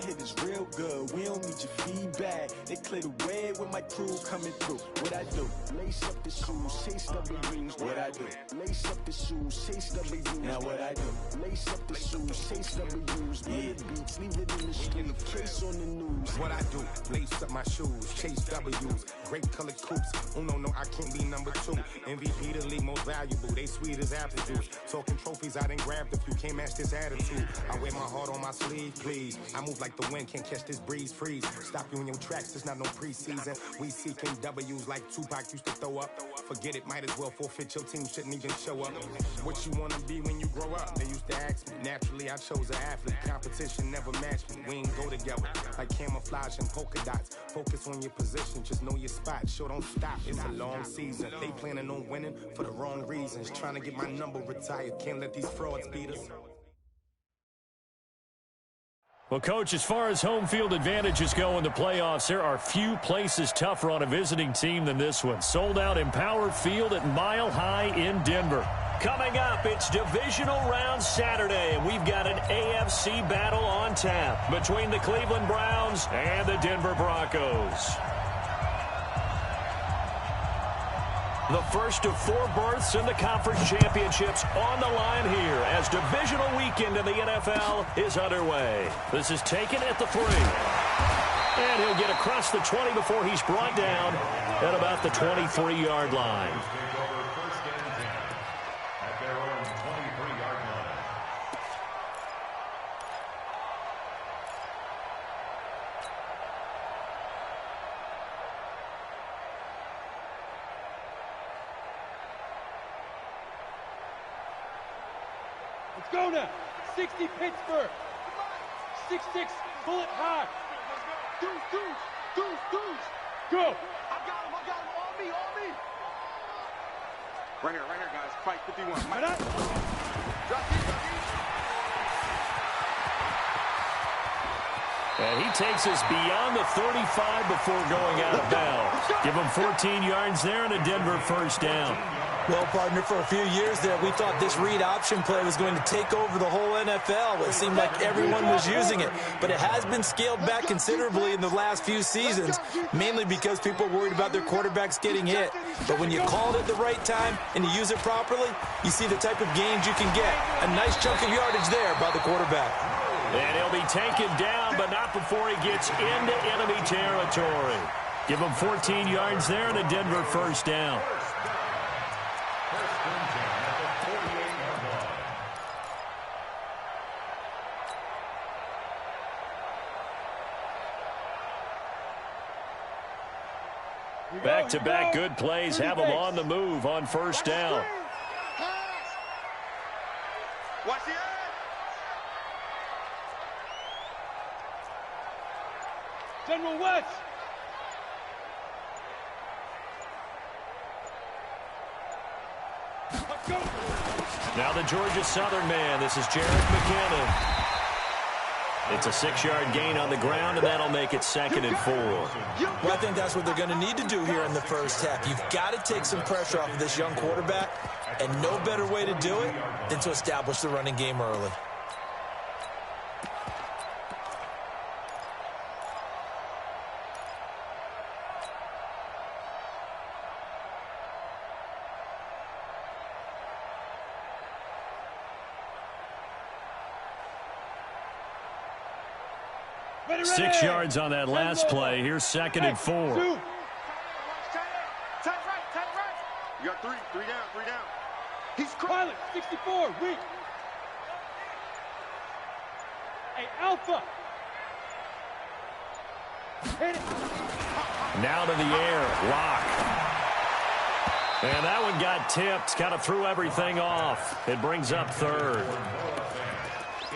hit is real good. We don't need your feedback. They clear the way when my crew coming through. What I do? Lace up the shoes, chase W's. What I do? Lace up the shoes, chase W's. Now what I do? Lace up the shoes, chase W's. Yeah, beats, leave it in the street, case on the news. What I do? Lace up my shoes, chase W's. Great colored coops. Oh no, I can't be number 2. MVP the league most valuable. They sweet as apple juice. Talking trophies, I done grabbed a few. Can't match this attitude. I wear my heart on my sleeve, please. I move like the wind, can't catch this breeze, freeze. Stop you in your tracks, there's not no preseason. We seeking W's like Tupac used to throw up. Forget it, might as well forfeit. Your team shouldn't even show up. What you wanna be when you grow up? They used to ask me. Naturally, I chose an athlete. Competition never matched me. We ain't go together like camouflage and polka dots. Focus on your position, just know your spot. Sure, don't stop. It's a long season. They planning on winning for the wrong reasons. Trying to get my number retired. Can't let these frauds beat us. Well, Coach, as far as home field advantages go in the playoffs, there are few places tougher on a visiting team than this one. Sold out Empower Field at Mile High in Denver. Coming up, it's Divisional Round Saturday, and we've got an AFC battle on tap between the Cleveland Browns and the Denver Broncos. The first of 4 berths in the conference championships on the line here as divisional weekend in the NFL is underway. This is taken at the 3. And he'll get across the 20 before he's brought down at about the 23-yard line. Let's go now. 60 Pittsburgh. 6-6 bullet high. Deuce. Go. I got him. On me. Right here, guys. Fight 51. Right up. Drop these. And he takes us beyond the 35 before going out of bounds. Give him 14 yards there and a Denver first down. Well, partner, for a few years there, we thought this read option play was going to take over the whole NFL. It seemed like everyone was using it, but it has been scaled back considerably in the last few seasons, mainly because people are worried about their quarterbacks getting hit. But when you call it at the right time and you use it properly, you see the type of gains you can get. A nice chunk of yardage there by the quarterback. And he'll be taken down, but not before he gets into enemy territory. Give him 14 yards there and a Denver first down. Back-to-back good plays have them on the move on first down. Watch the edge. General West. Let's go. Now the Georgia Southern man. This is Jarek McKinnon. It's a 6-yard gain on the ground, and that'll make it 2nd and 4. Well, I think that's what they're going to need to do here in the first half. You've got to take some pressure off of this young quarterback, and no better way to do it than to establish the running game early. Ready. 6 yards on that last play. Here's 2nd and 4. Tight right. You got 3 down. He's Pilot, 64, weak. Hey, Alpha. Hit it. Now to the air. Lock. And that one got tipped. Kind of threw everything off. It brings up 3rd.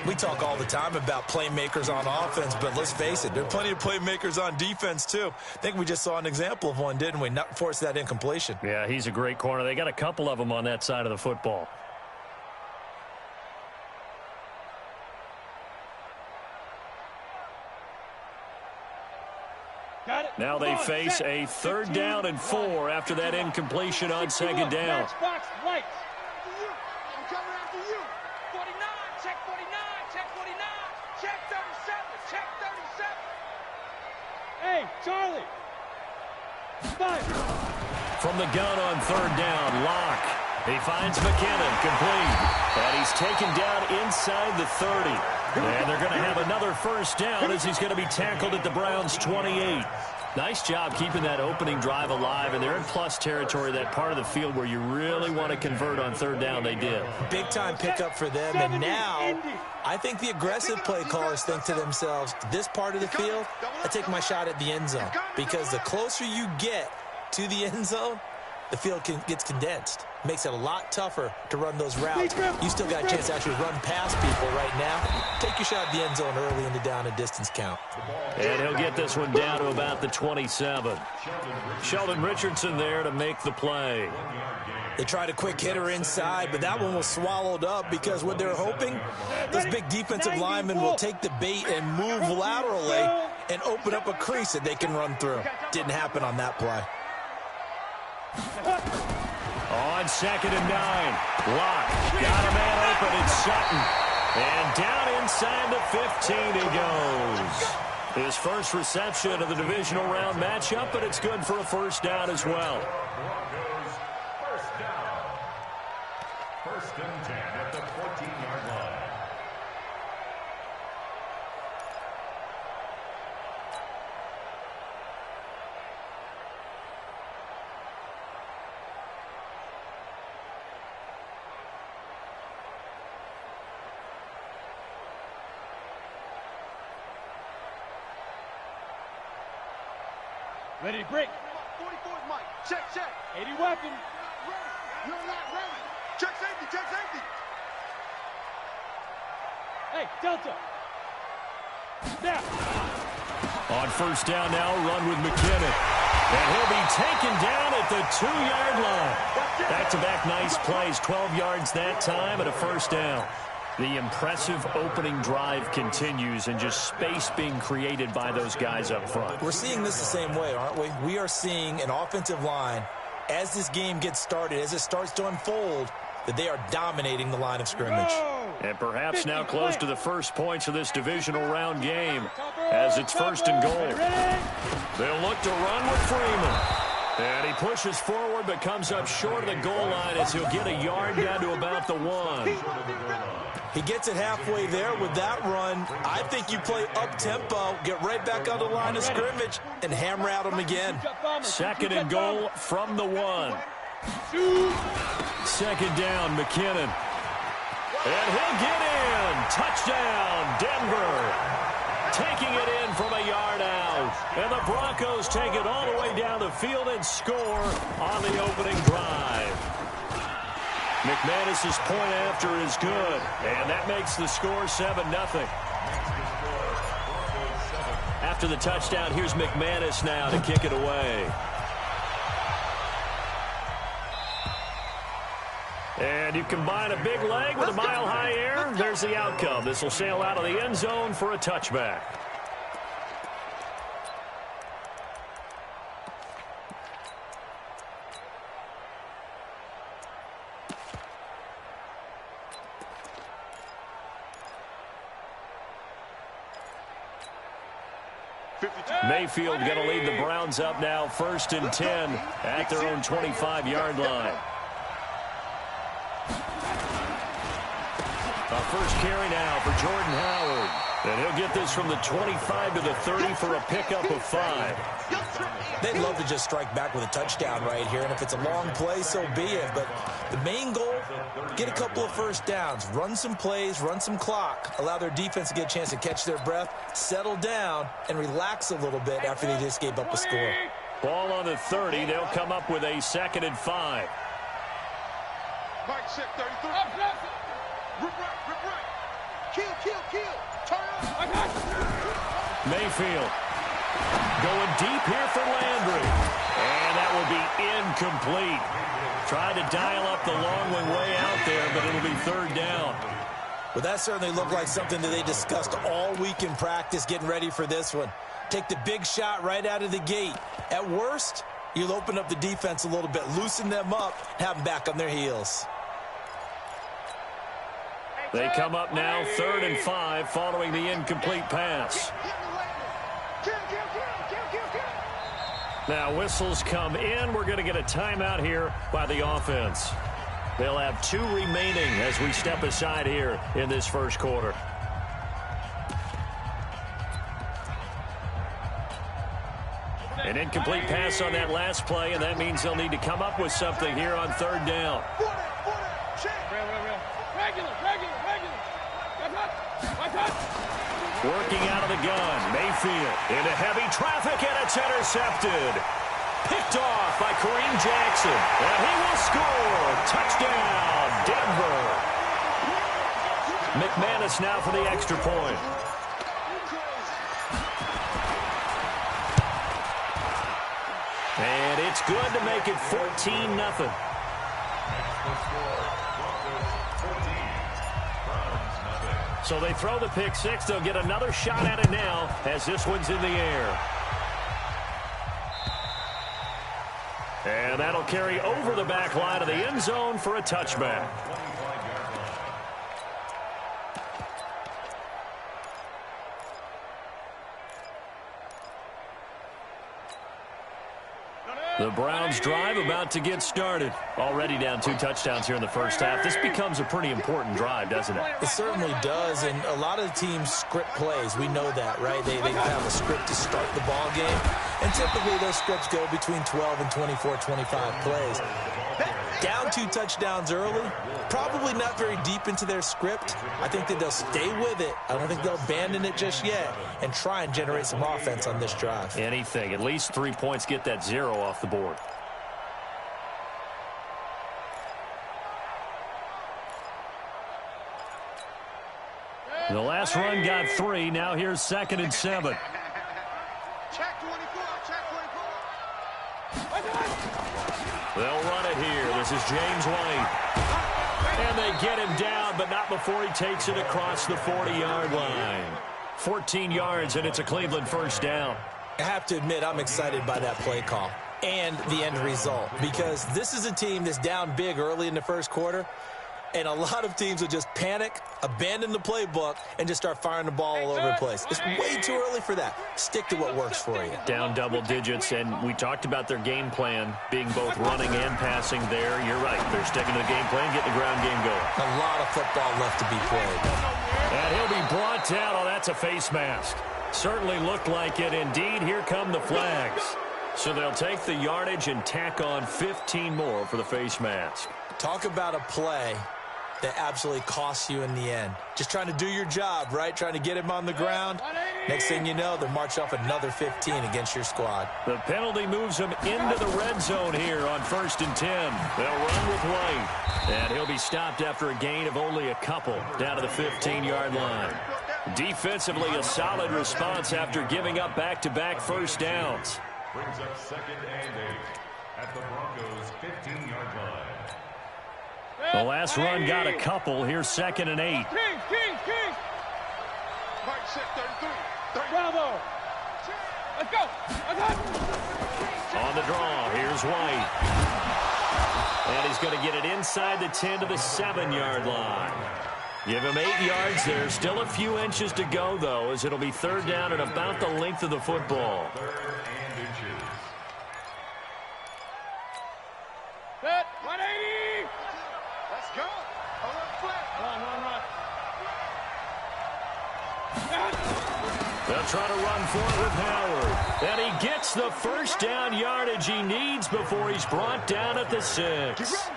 We talk all the time about playmakers on offense, but let's face it, there are plenty of playmakers on defense, too. I think we just saw an example of one, didn't we? Not force that incompletion. Yeah, he's a great corner. They got a couple of them on that side of the football. Got it. Now they face a 3rd down and 4 after that incompletion on 2nd down. Matchbox right. I'm coming after you. 49, check 49, check 49. Check 37. Check 37. Hey, Charlie. 5. From the gun on third down, Locke. He finds McKinnon, complete. And he's taken down inside the 30. And they're going to have another first down as he's going to be tackled at the Browns' 28. Nice job keeping that opening drive alive, and they're in plus territory, that part of the field where you really want to convert on third down. They did. Big-time pickup for them, and now I think the aggressive play callers think to themselves, this part of the field, I take my shot at the end zone, because the closer you get to the end zone, the field gets condensed. Makes it a lot tougher to run those routes. You still got a chance to actually run past people right now. Take your shot at the end zone early in the down and distance count. And he'll get this one down to about the 27. Sheldon Richardson there to make the play. They tried a quick hitter inside, but that one was swallowed up because what they're hoping, those big defensive linemen will take the bait and move laterally and open up a crease that they can run through. Didn't happen on that play. On 2nd and 9, Locke got a man open. It's Sutton. And down inside the 15 he goes. His first reception of the divisional round matchup, but it's good for a first down as well. First down. 1st and 10 at the 14-yard line. Ready to break. 44 is Mike. Check, check. 80 weapon. You're not ready. Check safety, check safety. Hey, Delta. Snap. On first down now, run with McKinnon. And he'll be taken down at the 2-yard line. Back-to-back nice plays, 12 yards that time and a first down. The impressive opening drive continues, and just space being created by those guys up front. We're seeing this the same way, aren't we? We are seeing an offensive line, as this game gets started, as it starts to unfold, that they are dominating the line of scrimmage. And perhaps now close to the first points of this divisional round game, as it's 1st and goal. They'll look to run with Freeman. And he pushes forward but comes up short of the goal line as he'll get a yard down to about the 1. He gets it halfway there with that run. I think you play up-tempo, get right back on the line of scrimmage, and hammer at him again. 2nd and goal from the 1. 2nd down, McKinnon. And he'll get in. Touchdown, Denver. Taking it in from a yard out. And the Broncos take it all the way down the field and score on the opening drive. McManus's point after is good, and that makes the score 7-0. After the touchdown, here's McManus now to kick it away. And you combine a big leg with a mile-high air, there's the outcome. This will sail out of the end zone for a touchback. Mayfield going to lead the Browns up now, 1st and 10 at their own 25-yard line. A first carry now for Jordan Howard. And he'll get this from the 25 to the 30 for a pickup of 5. They'd love to just strike back with a touchdown right here, and if it's a long play, so be it. But the main goal, get a couple of first downs, run some plays, run some clock, allow their defense to get a chance to catch their breath, settle down, and relax a little bit after they just gave up a score. Ball on the 30. They'll come up with a 2nd and 5. Mike, check 33. Rip right. Kill. Turn up. Mayfield going deep here for Landry. And that will be incomplete. Tried to dial up the long one way out there, but it'll be 3rd down. Well, that certainly looked like something that they discussed all week in practice, getting ready for this one. Take the big shot right out of the gate. At worst, you'll open up the defense a little bit, loosen them up, have them back on their heels. Hey, They come up now 3rd and 5 following the incomplete pass. Now whistles come in. We're going to get a timeout here by the offense. They'll have 2 remaining as we step aside here in this first quarter. An incomplete pass on that last play, and that means they'll need to come up with something here on 3rd down. Working out of the gun, Mayfield into heavy traffic, and it's intercepted. Picked off by Kareem Jackson, and he will score. Touchdown, Denver. McManus now for the extra point. And it's good to make it 14-0. So they throw the pick six. They'll get another shot at it now as this one's in the air. And that'll carry over the back line of the end zone for a touchback. The Browns drive about to get started. Already down 2 touchdowns here in the first half. This becomes a pretty important drive, doesn't it? It certainly does, and a lot of the teams script plays. We know that, right? They have a script to start the ball game, and typically those scripts go between 12 and 24, 25 plays. Down 2 touchdowns early, probably not very deep into their script. I think that they'll stay with it. I don't think they'll abandon it just yet and try and generate some offense on this drive. Anything. At least 3 points, get that 0 off the board. The last run got 3. Now here's 2nd and 7. Check 24, check 24. They'll run it here. This is James White. And they get him down, but not before he takes it across the 40-yard line. 14 yards, and it's a Cleveland first down. I have to admit, I'm excited by that play call and the end result, because this is a team that's down big early in the first quarter, and a lot of teams will just panic, abandon the playbook, and just start firing the ball all over the place. It's way too early for that. Stick to what works for you. Down double digits, and we talked about their game plan being both running and passing there. You're right. They're sticking to the game plan, getting the ground game going. A lot of football left to be played. And he'll be brought down. Oh, that's a face mask. Certainly looked like it. Indeed, here come the flags. So they'll take the yardage and tack on 15 more for the face mask. Talk about a play that absolutely costs you in the end. Just trying to do your job, right? Trying to get him on the ground. Next thing you know, they'll march off another 15 against your squad. The penalty moves them into the red zone here on 1st and 10. They'll run with White. And he'll be stopped after a gain of only a couple down to the 15-yard line. Defensively, a solid response after giving up back-to-back first downs. Brings up 2nd and 8 at the Broncos' 15-yard line. The last run got a couple. Here's 2nd and 8. Mike set 33. Bravo. Let's go. On the draw, here's White. And he's going to get it inside the 10 to the 7-yard line. Give him 8 yards there. Still a few inches to go, though, as it'll be 3rd down and about the length of the football. 3rd and inches. Set. 180. Let's go. Run. They'll try to run for it with Howard. And he gets the first down yardage he needs before he's brought down at the 6.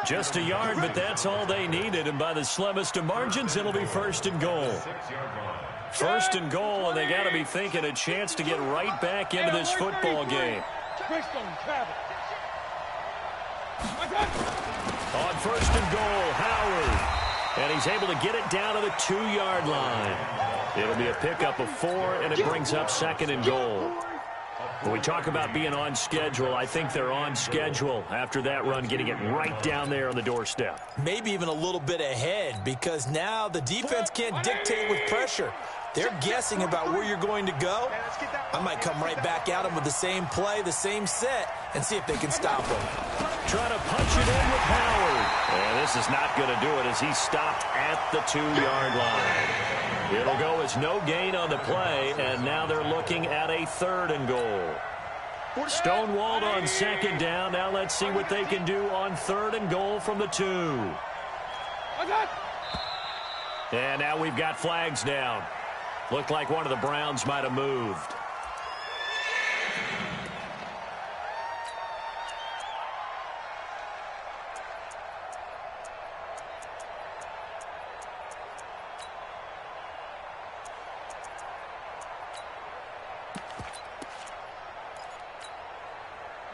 Just a yard, but that's all they needed. And by the slimmest of margins, it'll be 1st and goal. 1st and goal, and they got to be thinking a chance to get right back into this football game. On 1st and goal, Howard. And he's able to get it down to the 2-yard line. It'll be a pickup of 4, and it brings up 2nd and goal. When we talk about being on schedule, I think they're on schedule after that run, getting it right down there on the doorstep. Maybe even a little bit ahead, because now the defense can't dictate with pressure. They're guessing about where you're going to go. I might come right back at them with the same play, the same set, and see if they can stop them. Trying to punch it in with Howard. And this is not going to do it as he's stopped at the 2-yard line. It'll go as no gain on the play, and now they're looking at a 3rd and goal. Stonewalled on 2nd down. Now let's see what they can do on 3rd and goal from the 2. And now we've got flags down. Looked like one of the Browns might have moved.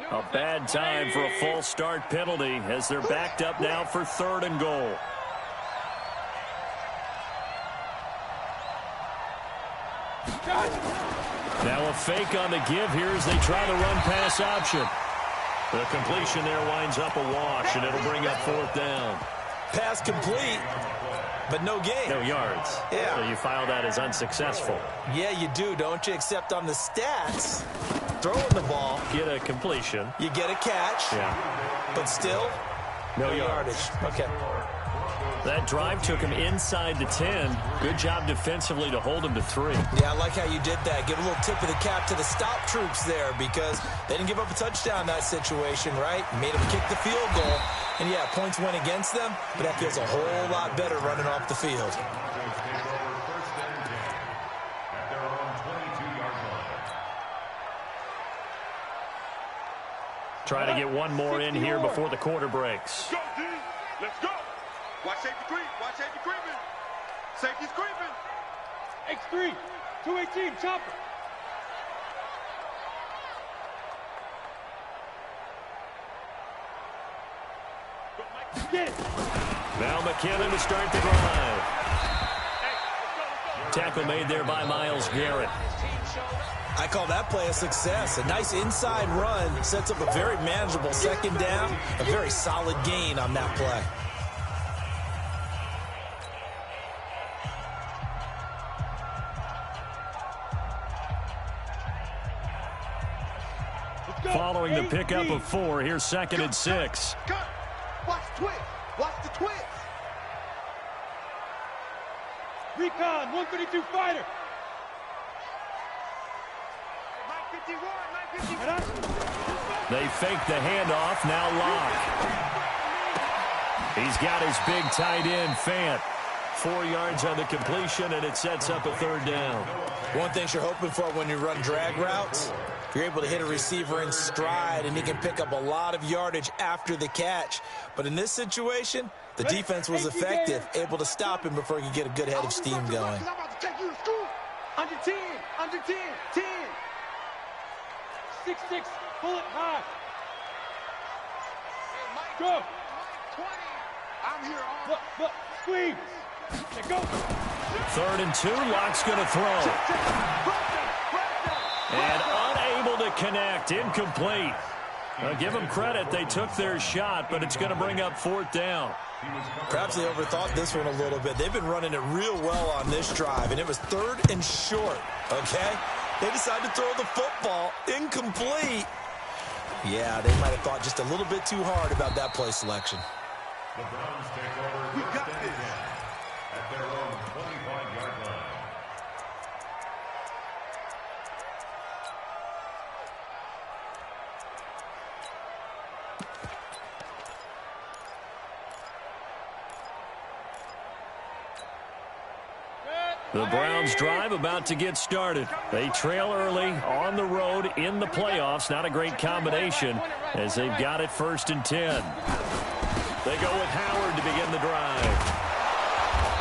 A bad time for a false start penalty as they're backed up now for 3rd and goal. Now a fake on the give here as they try to run pass option. The completion there winds up a wash, and it'll bring up 4th down. Pass complete, but no gain. No yards. Yeah. So you file that as unsuccessful. Yeah, you do, don't you? Except on the stats, throwing the ball. Get a completion. You get a catch. Yeah. But still, no yardage. Okay. That drive took him inside the 10. Good job defensively to hold him to 3. Yeah, I like how you did that. Give a little tip of the cap to the stop troops there because they didn't give up a touchdown in that situation, right? Made them kick the field goal. And, yeah, points went against them, but that feels a whole lot better running off the field. Trying to get one more in here before the quarter breaks. Go, D. Let's go. Watch safety creep. Watch safety creeping. Safety's creeping. X3. 218. Chopper. Get it. Now McKinnon to start the drive. Tackle made there by Myles Garrett. I call that play a success. A nice inside run sets up a very manageable 2nd down. A very solid gain on that play. Following the pickup of 4, here's 2nd and 6. Cut. Watch the twist. Watch the twist. Recon. 132 fighter. 951. They fake the handoff. Now Locke. He's got his big tight end, Fant. 4 yards on the completion, and it sets up a 3rd down. One thing you're hoping for when you run drag routes, you're able to hit a receiver in stride, and he can pick up a lot of yardage after the catch. But in this situation, the defense was effective, able to stop him before he could get a good head of steam going. I'm about to take you to school. Under 10. Under 10. 10. 6-6. Pull it high. Hey, Mike. Go. Mike 20. I'm here all. Look. Squeeze. Let go. 3rd and 2. Locke's going to throw. And unable to connect. Incomplete. Give them credit. They took their shot, but it's going to bring up 4th down. Perhaps they overthought this one a little bit. They've been running it real well on this drive, and it was 3rd and short, okay? They decided to throw the football. Incomplete. Yeah, they might have thought just a little bit too hard about that play selection. The Browns take over. We got this. At their own 25-yard line. The Browns drive about to get started. They trail early on the road in the playoffs. Not a great combination as they've got it 1st and 10. They go with Howard to begin the drive.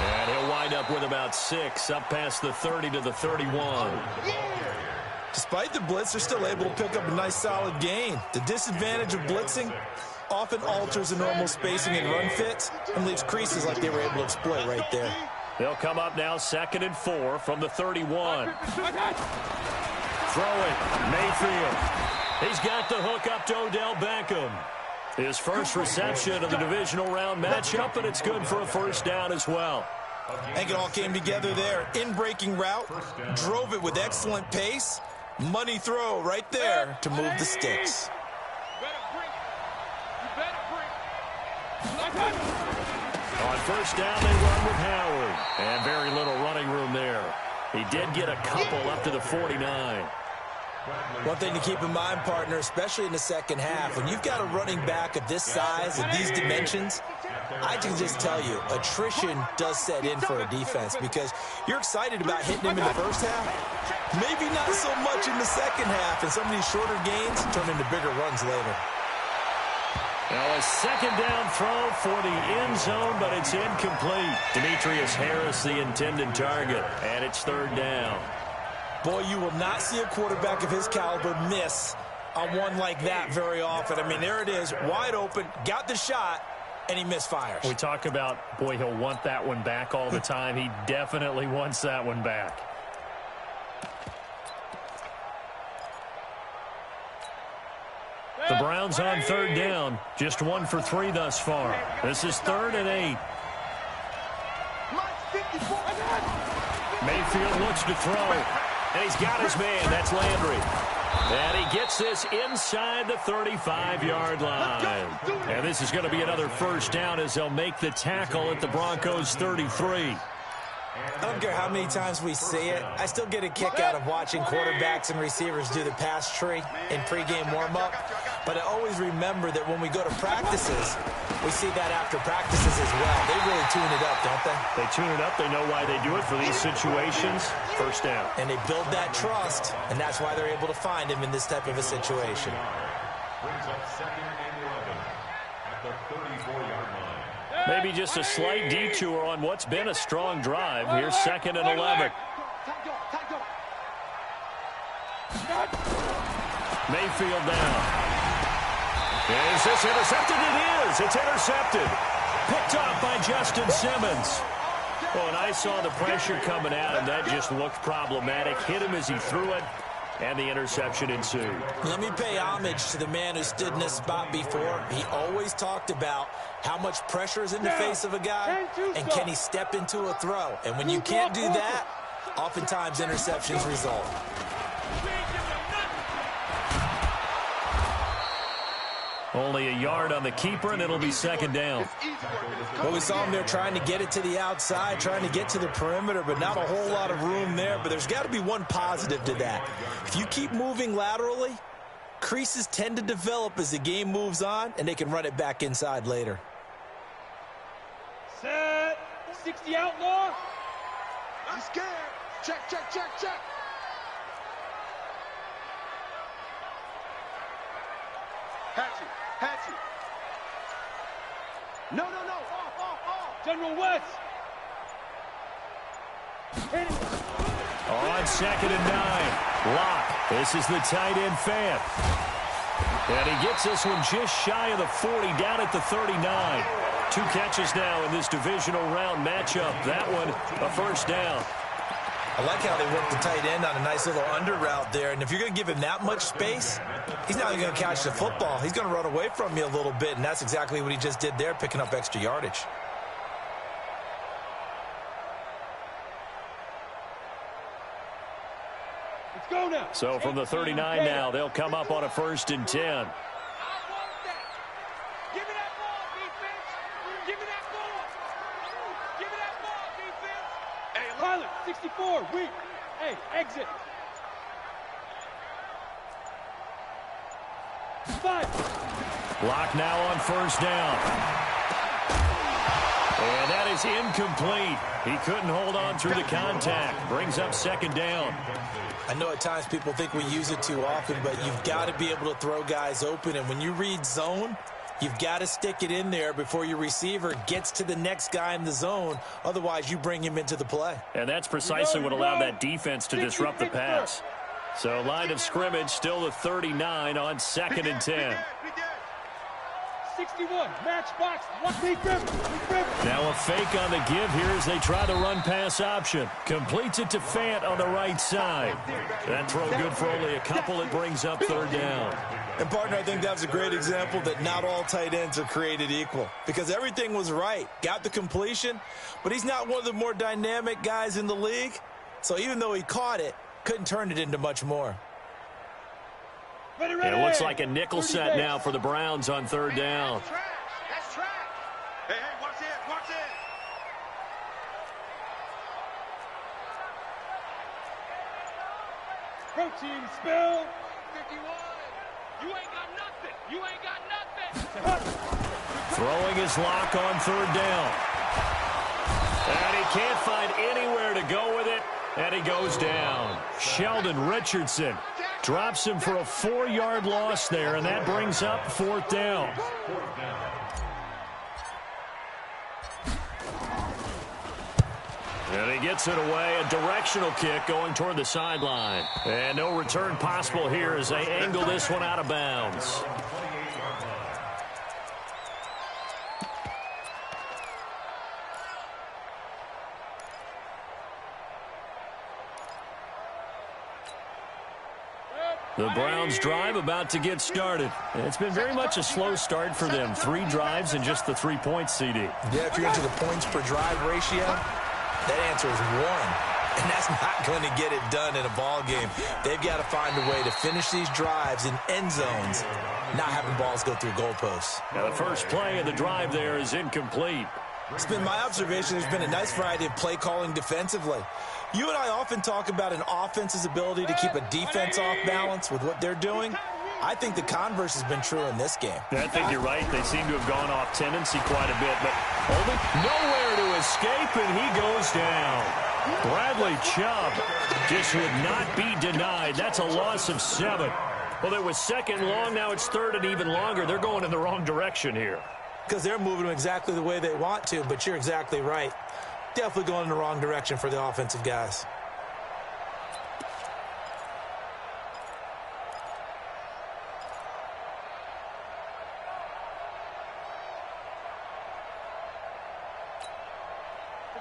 And he'll wind up with about 6 up past the 30 to the 31. Despite the blitz, they're still able to pick up a nice solid gain. The disadvantage of blitzing often alters the normal spacing and run fits and leaves creases like they were able to exploit right there. They'll come up now 2nd and 4 from the 31. Throw it. Mayfield. He's got the hook up to Odell Beckham. His first reception of the divisional round matchup, and it's good for a 1st down as well. I think it all came together there. In-breaking route, drove it with excellent pace. Money throw right there to move the sticks. On first down, they run with Howard. And very little running room there. He did get a couple up to the 49. One thing to keep in mind, partner, especially in the second half, when you've got a running back of this size and these dimensions, I can just tell you, attrition does set in for a defense because you're excited about hitting him in the first half. Maybe not so much in the second half, and some of these shorter gains turn into bigger runs later. Now a second down throw for the end zone, but it's incomplete. Demetrius Harris, the intended target, and it's third down. Boy, you will not see a quarterback of his caliber miss on one like that very often. I mean, there it is, wide open, got the shot, and he misfires. We talk about, boy, he'll want that one back all the time. He definitely wants that one back. The Browns on third down, just 1 for 3 thus far. This is 3rd and 8. Mayfield looks to throw, and he's got his man. That's Landry. And he gets this inside the 35-yard line. And this is going to be another first down as they'll make the tackle at the Broncos' 33. I don't care how many times we see it. I still get a kick out of watching quarterbacks and receivers do the pass tree in pregame warm-up. But I always remember that when we go to practices, we see that after practices as well. They really tune it up, don't they? They tune it up. They know why they do it for these situations. First down. And they build that trust, and that's why they're able to find him in this type of a situation. Brings up 2nd and 11 at the 34-yard line. Maybe just a slight detour on what's been a strong drive. Here's 2nd and 11. Mayfield down. Is this intercepted? It is. It's intercepted. Picked off by Justin Simmons. Oh, and I saw the pressure coming at him. That just looked problematic. Hit him as he threw it, and the interception ensued. Let me pay homage to the man who stood in this spot before. He always talked about how much pressure is in the face of a guy, and can he step into a throw. And when you can't do that, oftentimes interceptions result. Only a yard on the keeper, and it'll be 2nd down. Well, we saw him there trying to get it to the outside, trying to get to the perimeter, but not a whole lot of room there. But there's got to be one positive to that. If you keep moving laterally, creases tend to develop as the game moves on, and they can run it back inside later. Set. 60 outlaw. I'm scared. Check, check, check, check. Hatchet, hatchet. No, no, no. Off. General West. Hit it. On 2nd and 9. Locke. This is the tight end fan. And he gets this one just shy of the 40, down at the 39. 2 catches now in this divisional round matchup. That one, a first down. I like how they work the tight end on a nice little under route there. And if you're going to give him that much space, he's not even going to catch the football. He's going to run away from you a little bit, and that's exactly what he just did there, picking up extra yardage. Let's go now. So from the 39 now, they'll come up on a 1st and 10. Pilot, 64, weak. Hey, exit. 5. Locke now on 1st down. And that is incomplete. He couldn't hold on through the contact. Brings up 2nd down. I know at times people think we use it too often, but you've got to be able to throw guys open. And when you read zone, you've got to stick it in there before your receiver gets to the next guy in the zone. Otherwise, you bring him into the play. And that's precisely what allowed that defense to disrupt the pass. So line of scrimmage, still the 39 on 2nd and 10. 61, match box, Leak River. Now a fake on the give here as they try the run-pass option. Completes it to Fant on the right side. That throw good for only a couple. It brings up third down. And, partner, I think that was a great example that not all tight ends are created equal because everything was right. Got the completion, but he's not one of the more dynamic guys in the league. So even though he caught it, couldn't turn it into much more. And it looks like a nickel set now for the Browns on third down. That's trash. Hey, watch it, watch it. Protein spill. 51. You ain't got nothing. You ain't got nothing. Throwing his lock on third down. And he can't find anywhere to go with it, and he goes down. Sheldon Richardson drops him for a 4-yard loss there, and that brings up fourth down. And he gets it away, a directional kick going toward the sideline. And no return possible here as they angle this one out of bounds. The Browns drive about to get started. It's been very much a slow start for them. 3 drives and just the 3 points, CD. Yeah, if you're into the points per drive ratio, that answer is 1. And that's not going to get it done in a ball game. They've got to find a way to finish these drives in end zones, not having balls go through goalposts. Now the first play of the drive there is incomplete. It's been my observation there's been a nice variety of play calling defensively. You and I often talk about an offense's ability to keep a defense off balance with what they're doing. I think the converse has been true in this game. I think you're right. They seem to have gone off tendency quite a bit, but Holden, nowhere to escape, and he goes down. Bradley Chubb just would not be denied. That's a loss of 7. Well, it was second and long. Now it's third and even longer. They're going in the wrong direction here. Because they're moving exactly the way they want to, but you're exactly right. Definitely going in the wrong direction for the offensive guys.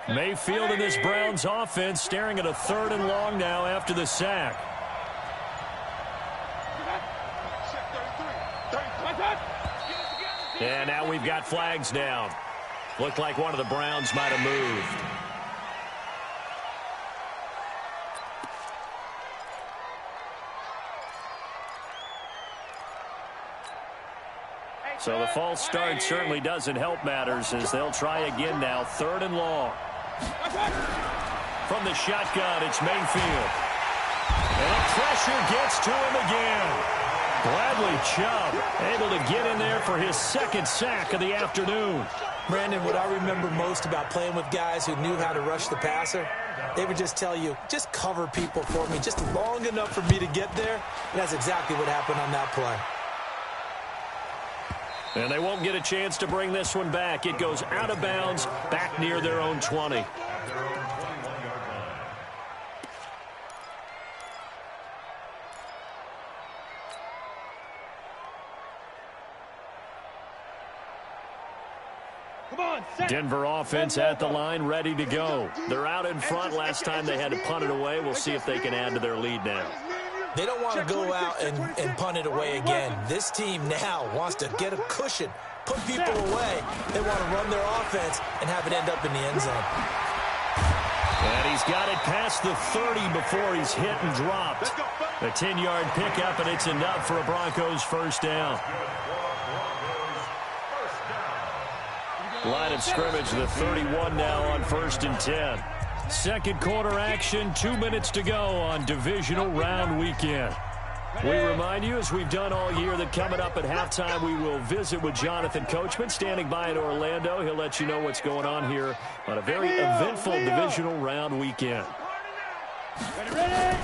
Mayfield and this Browns offense staring at a third and long now after the sack. And now we've got flags down. Looked like one of the Browns might have moved. So the false start certainly doesn't help matters as they'll try again now. Third and long. From the shotgun, it's Mayfield. And pressure gets to him again. Bradley Chubb able to get in there for his second sack of the afternoon. Brandon, what I remember most about playing with guys who knew how to rush the passer, they would just tell you, just cover people for me, just long enough for me to get there. And that's exactly what happened on that play. And they won't get a chance to bring this one back. It goes out of bounds, back near their own 20. Denver offense at the line, ready to go. They're out in front. Last time they had to punt it away. We'll see if they can add to their lead now. They don't want to go out and punt it away again. This team now wants to get a cushion, put people away. They want to run their offense and have it end up in the end zone. And he's got it past the 30 before he's hit and dropped. A 10-yard pickup, and it's enough for a Broncos first down. Line of scrimmage, the 31 now on 1st and 10. Second quarter action, 2 minutes to go on Divisional Round Weekend. We remind you, as we've done all year, that coming up at halftime, we will visit with Jonathan Coachman, standing by in Orlando. He'll let you know what's going on here on a very eventful Divisional Round Weekend. Ready?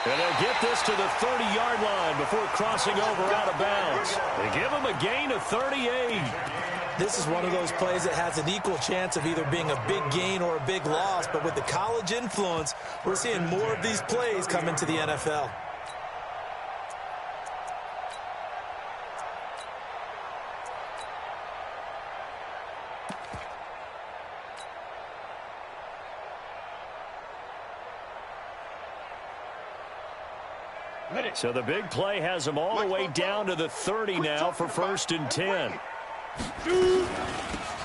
And they'll get this to the 30-yard line before crossing over out of bounds. They give him a gain of 38. This is one of those plays that has an equal chance of either being a big gain or a big loss, but with the college influence, we're seeing more of these plays come into the NFL. So the big play has them all the way down to the 30 now for 1st and 10.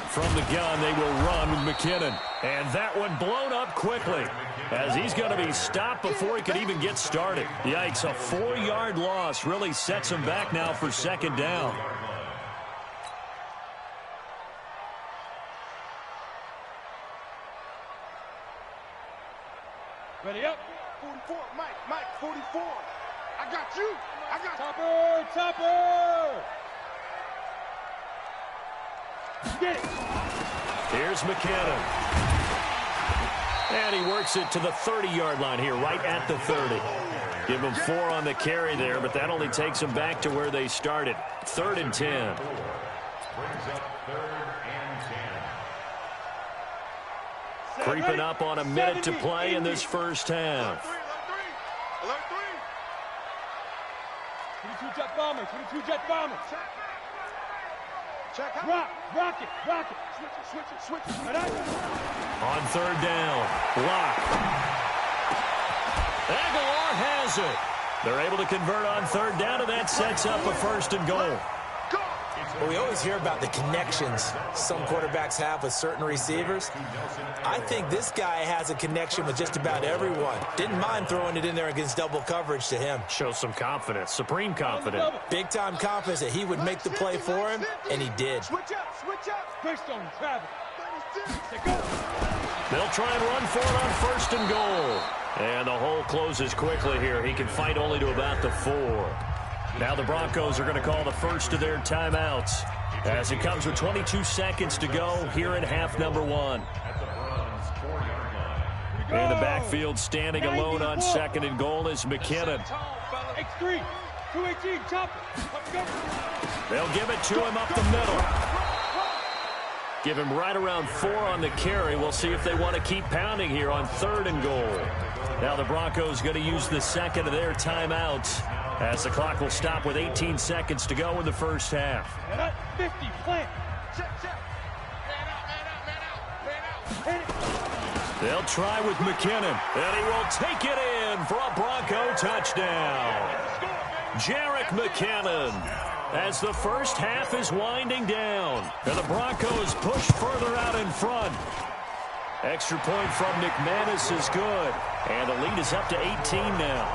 From the gun, they will run with McKinnon. And that one blown up quickly, as he's going to be stopped before he could even get started. Yikes, a 4-yard loss really sets him back now for 2nd down. Ready up. 44, Mike, 44. I got you. I got Topper. Get it. Here's McKinnon. And he works it to the 30-yard line here, right at the 30. Give him 4 on the carry there, but that only takes them back to where they started. 3rd and 10. Brings up 3rd and 10. Creeping up on a minute to play in this first half. Alert 3. 22 jet bombers. Check out. Rock it. Switch it. Right On 3rd down, block. Aguilar has it. They're able to convert on 3rd down, and that sets up a 1st and goal. Well, we always hear about the connections some quarterbacks have with certain receivers. I think this guy has a connection with just about everyone. Didn't mind throwing it in there against double coverage to him. Shows some confidence, supreme confidence. Big-time confidence that he would make the play for him, and he did. Switch up. Greystone, Travis. They'll try and run for it on 1st and goal. And the hole closes quickly here. He can fight only to about the 4. Now the Broncos are going to call the first of their timeouts as it comes with 22 seconds to go here in half number 1. In the backfield, standing alone on 2nd and goal is McKinnon. X3, 218, chop it. They'll give it to him up the middle. Give him right around 4 on the carry. We'll see if they want to keep pounding here on 3rd and goal. Now the Broncos going to use the second of their timeouts as the clock will stop with 18 seconds to go in the first half. 50, plant. Man out. They'll try with McKinnon, and he will take it in for a Bronco touchdown. Jerick McKinnon, as the first half is winding down, and the Broncos push further out in front. Extra point from McManus is good, and the lead is up to 18 now.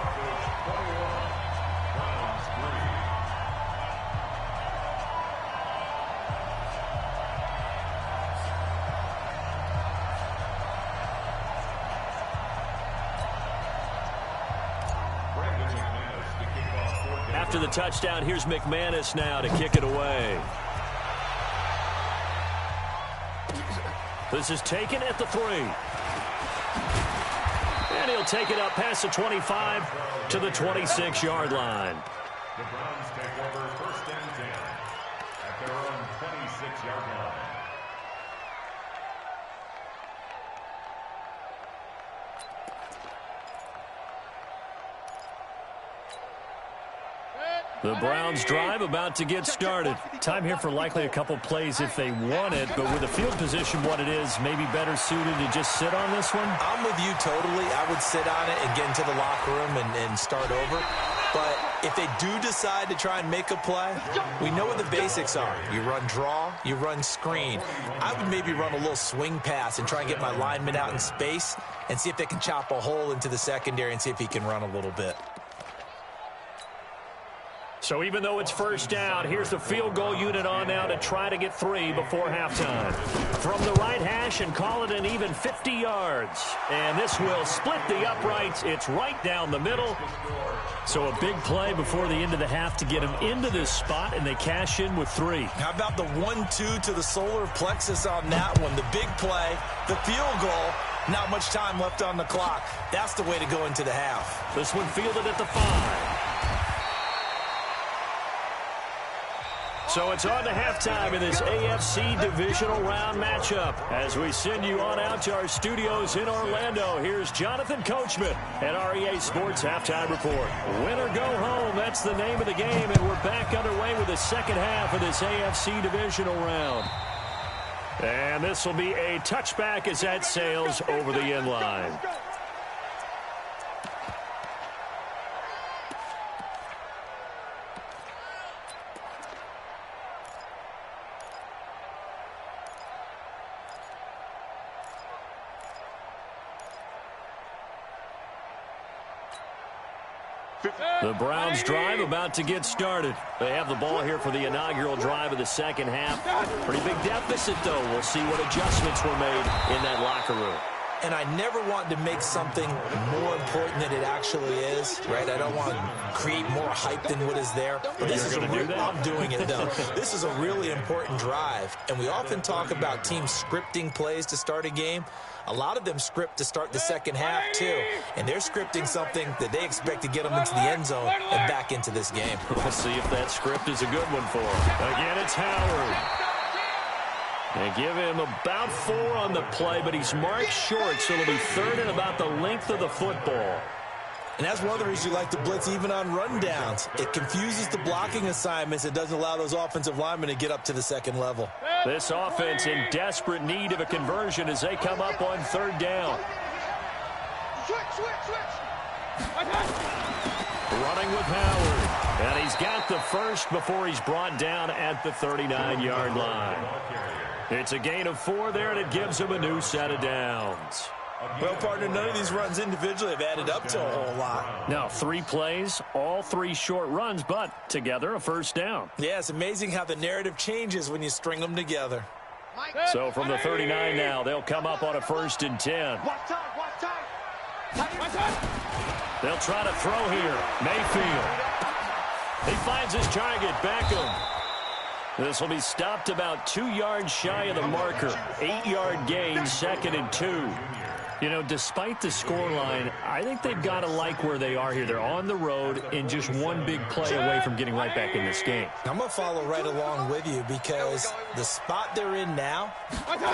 After the touchdown, here's McManus now to kick it away. This is taken at the 3. And he'll take it up past the 25 to the 26-yard line. The Browns take over 1st and 10 at their own 26-yard line. The Browns drive about to get started. Time here for likely a couple plays if they want it, but with the field position what it is, maybe better suited to just sit on this one? I'm with you totally. I would sit on it and get into the locker room and start over. But if they do decide to try and make a play, we know what the basics are. You run draw, you run screen. I would maybe run a little swing pass and try and get my lineman out in space and see if they can chop a hole into the secondary and see if he can run a little bit. So even though it's first down, here's the field goal unit on now to try to get 3 before halftime. From the right hash and call it an even 50 yards. And this will split the uprights. It's right down the middle. So a big play before the end of the half to get them into this spot, and they cash in with 3. How about the 1-2 to the solar plexus on that one? The big play, the field goal, not much time left on the clock. That's the way to go into the half. This one fielded at the 5. So it's on to halftime in this AFC Divisional Round matchup. As we send you on out to our studios in Orlando, here's Jonathan Coachman at REA Sports Halftime Report. Win or go home, that's the name of the game, and we're back underway with the second half of this AFC Divisional Round. And this will be a touchback as that sails over the end line. The Browns drive about to get started. They have the ball here for the inaugural drive of the second half. Pretty big deficit, though. We'll see what adjustments were made in that locker room. And I never want to make something more important than it actually is, right? I don't want to create more hype than what is there. But this is I'm doing it, though. This is a really important drive. And we often talk about teams scripting plays to start a game. A lot of them script to start the second half, too. And they're scripting something that they expect to get them into the end zone and back into this game. We'll see if that script is a good one for them. Again, it's Howard. They give him about 4 on the play, but he's marked short, so it'll be third and about the length of the football. And that's one of the reasons you like to blitz even on rundowns. It confuses the blocking assignments. It doesn't allow those offensive linemen to get up to the second level. This offense in desperate need of a conversion as they come up on third down. Running with Howard. And he's got the first before he's brought down at the 39-yard line. It's a gain of 4 there, and it gives him a new set of downs. Well, partner, none of these runs individually have added up to a whole lot. Now, 3 plays, all 3 short runs, but together a first down. Yeah, it's amazing how the narrative changes when you string them together. So from the 39 now, they'll come up on a 1st and 10. They'll try to throw here. Mayfield. He finds his target, Beckham. This will be stopped about 2 yards shy of the marker. 8-yard gain, 2nd and 2. You know, despite the scoreline, I think they've got to like where they are here. They're on the road and just one big play away from getting right back in this game. I'm going to follow right along with you because the spot they're in now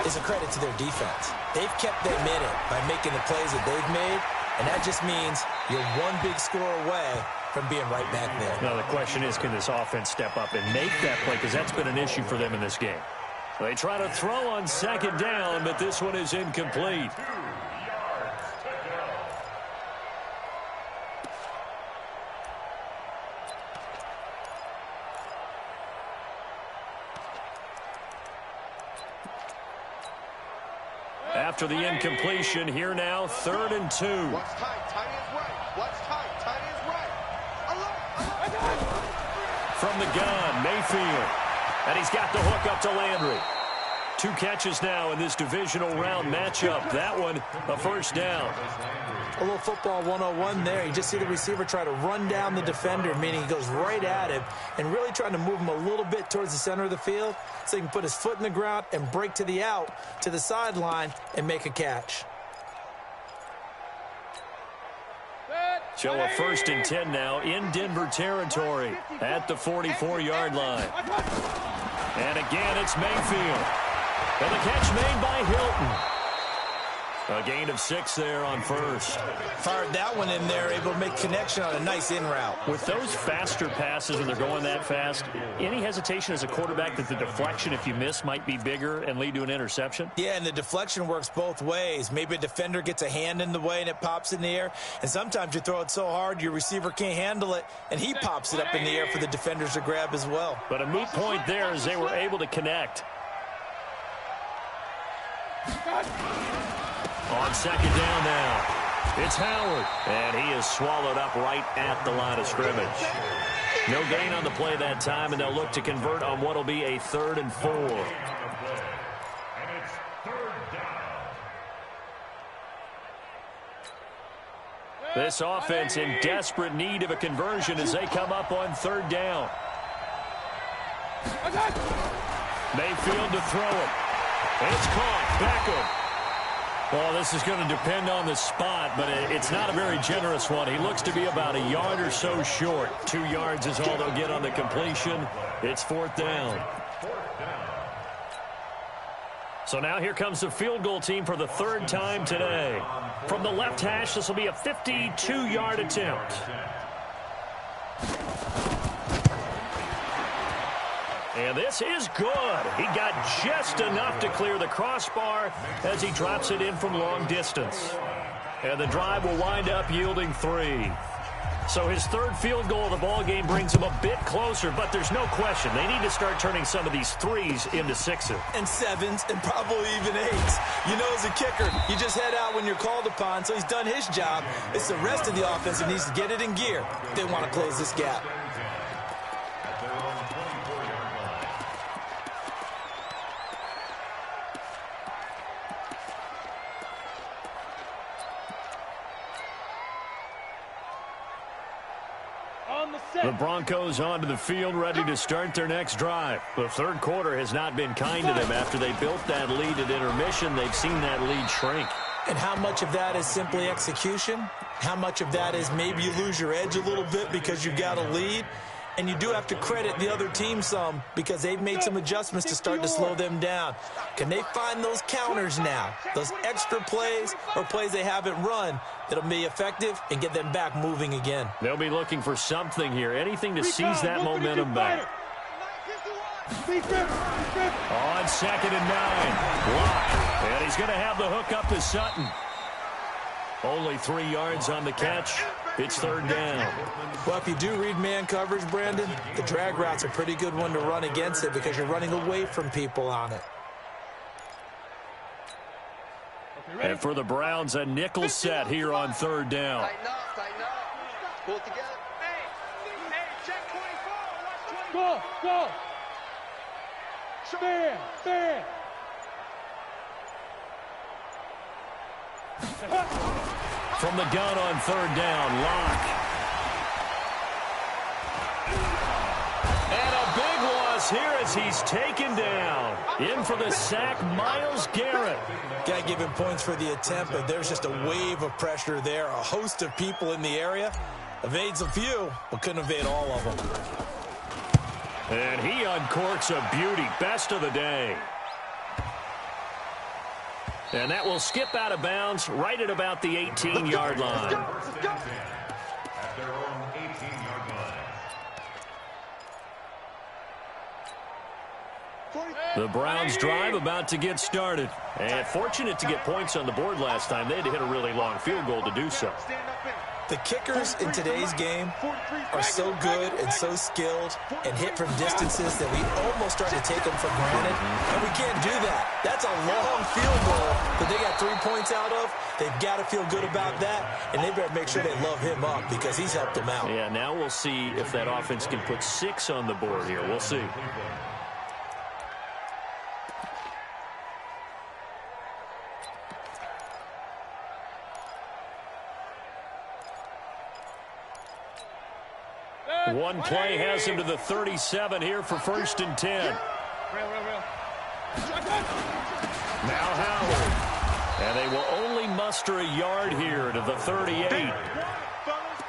is a credit to their defense. They've kept them in it by making the plays that they've made, and that just means you're one big score away from being right back there. Now, the question is, can this offense step up and make that play? Because that's been an issue for them in this game. They try to throw on 2nd down, but this one is incomplete. After the incompletion, here now, 3rd and 2. What's tight? Tight is right. What's tight? Tight is right. From the gun, Mayfield. And he's got the hook up to Landry. 2 catches now in this divisional round matchup. That one, a first down. A little football 101 there. You just see the receiver try to run down the defender, meaning he goes right at him and really trying to move him a little bit towards the center of the field so he can put his foot in the ground and break to the out, to the sideline, and make a catch. So a 1st and 10 now in Denver territory at the 44-yard line. And again, it's Mayfield. And the catch made by Hilton. A gain of 6 there on 1st. Fired that one in there, able to make connection on a nice in route. With those faster passes when they're going that fast, any hesitation as a quarterback that the deflection, if you miss, might be bigger and lead to an interception? Yeah, and the deflection works both ways. Maybe a defender gets a hand in the way and it pops in the air. And sometimes you throw it so hard your receiver can't handle it, and he pops it up in the air for the defenders to grab as well. But a moot point there as they were able to connect. On 2nd down now, it's Howard, and he is swallowed up right at the line of scrimmage. No gain on the play that time, and they'll look to convert on what will be a 3rd and 4. And it's 3rd down. This offense in desperate need of a conversion as they come up on 3rd down. Mayfield to throw it. And it's caught. Beckham. Well, this is going to depend on the spot, but it's not a very generous one. He looks to be about a yard or so short. 2 yards is all they'll get on the completion. It's 4th down. So now here comes the field goal team for the 3rd time today. From the left hash, this will be a 52-yard attempt. And this is good. He got just enough to clear the crossbar as he drops it in from long distance. And the drive will wind up yielding 3. So his 3rd field goal of the ball game brings him a bit closer, but there's no question they need to start turning some of these 3s into 6s. And 7s, and probably even 8s. You know, as a kicker, you just head out when you're called upon, so he's done his job. It's the rest of the offense that needs to get it in gear. They want to close this gap. The Broncos onto the field, ready to start their next drive. The 3rd quarter has not been kind to them. After they built that lead at intermission, they've seen that lead shrink. And how much of that is simply execution? How much of that is maybe you lose your edge a little bit because you've got a lead? And you do have to credit the other team some because they've made some adjustments to start to slow them down. Can they find those counters now, those extra plays or plays they haven't run that'll be effective and get them back moving again? They'll be looking for something here, anything to seize that momentum back. On 2nd and 9, Locke, and he's going to have the hook up to Sutton. Only 3 yards on the catch. It's 3rd down. Well, if you do read man coverage, Brandon, the drag route's a pretty good one to run against it because you're running away from people on it. And for the Browns, a nickel set here on 3rd down. Tighten up. Pull it together. Hey, check 24. Go, Watch 24. go. Stand. From the gun on 3rd down, Locke. And a big loss here as he's taken down. In for the sack, Myles Garrett. Got to give him points for the attempt, but there's just a wave of pressure there. A host of people in the area. Evades a few, but couldn't evade all of them. And he uncorks a beauty. Best of the day. And that will skip out of bounds right at about the 18-yard line. At their own 18-yard line. The Browns drive about to get started. And fortunate to get points on the board last time. They had to hit a really long field goal to do so. The kickers in today's game are so good and so skilled and hit from distances that we almost start to take them for granted. And we can't do that. That's a long field goal that they got 3 points out of. They've got to feel good about that, and they better make sure they love him up because he's helped them out. Yeah, now we'll see if that offense can put 6 on the board here. We'll see. One play has him to the 37 here for 1st and 10. Now Howard. And they will only muster a yard here to the 38.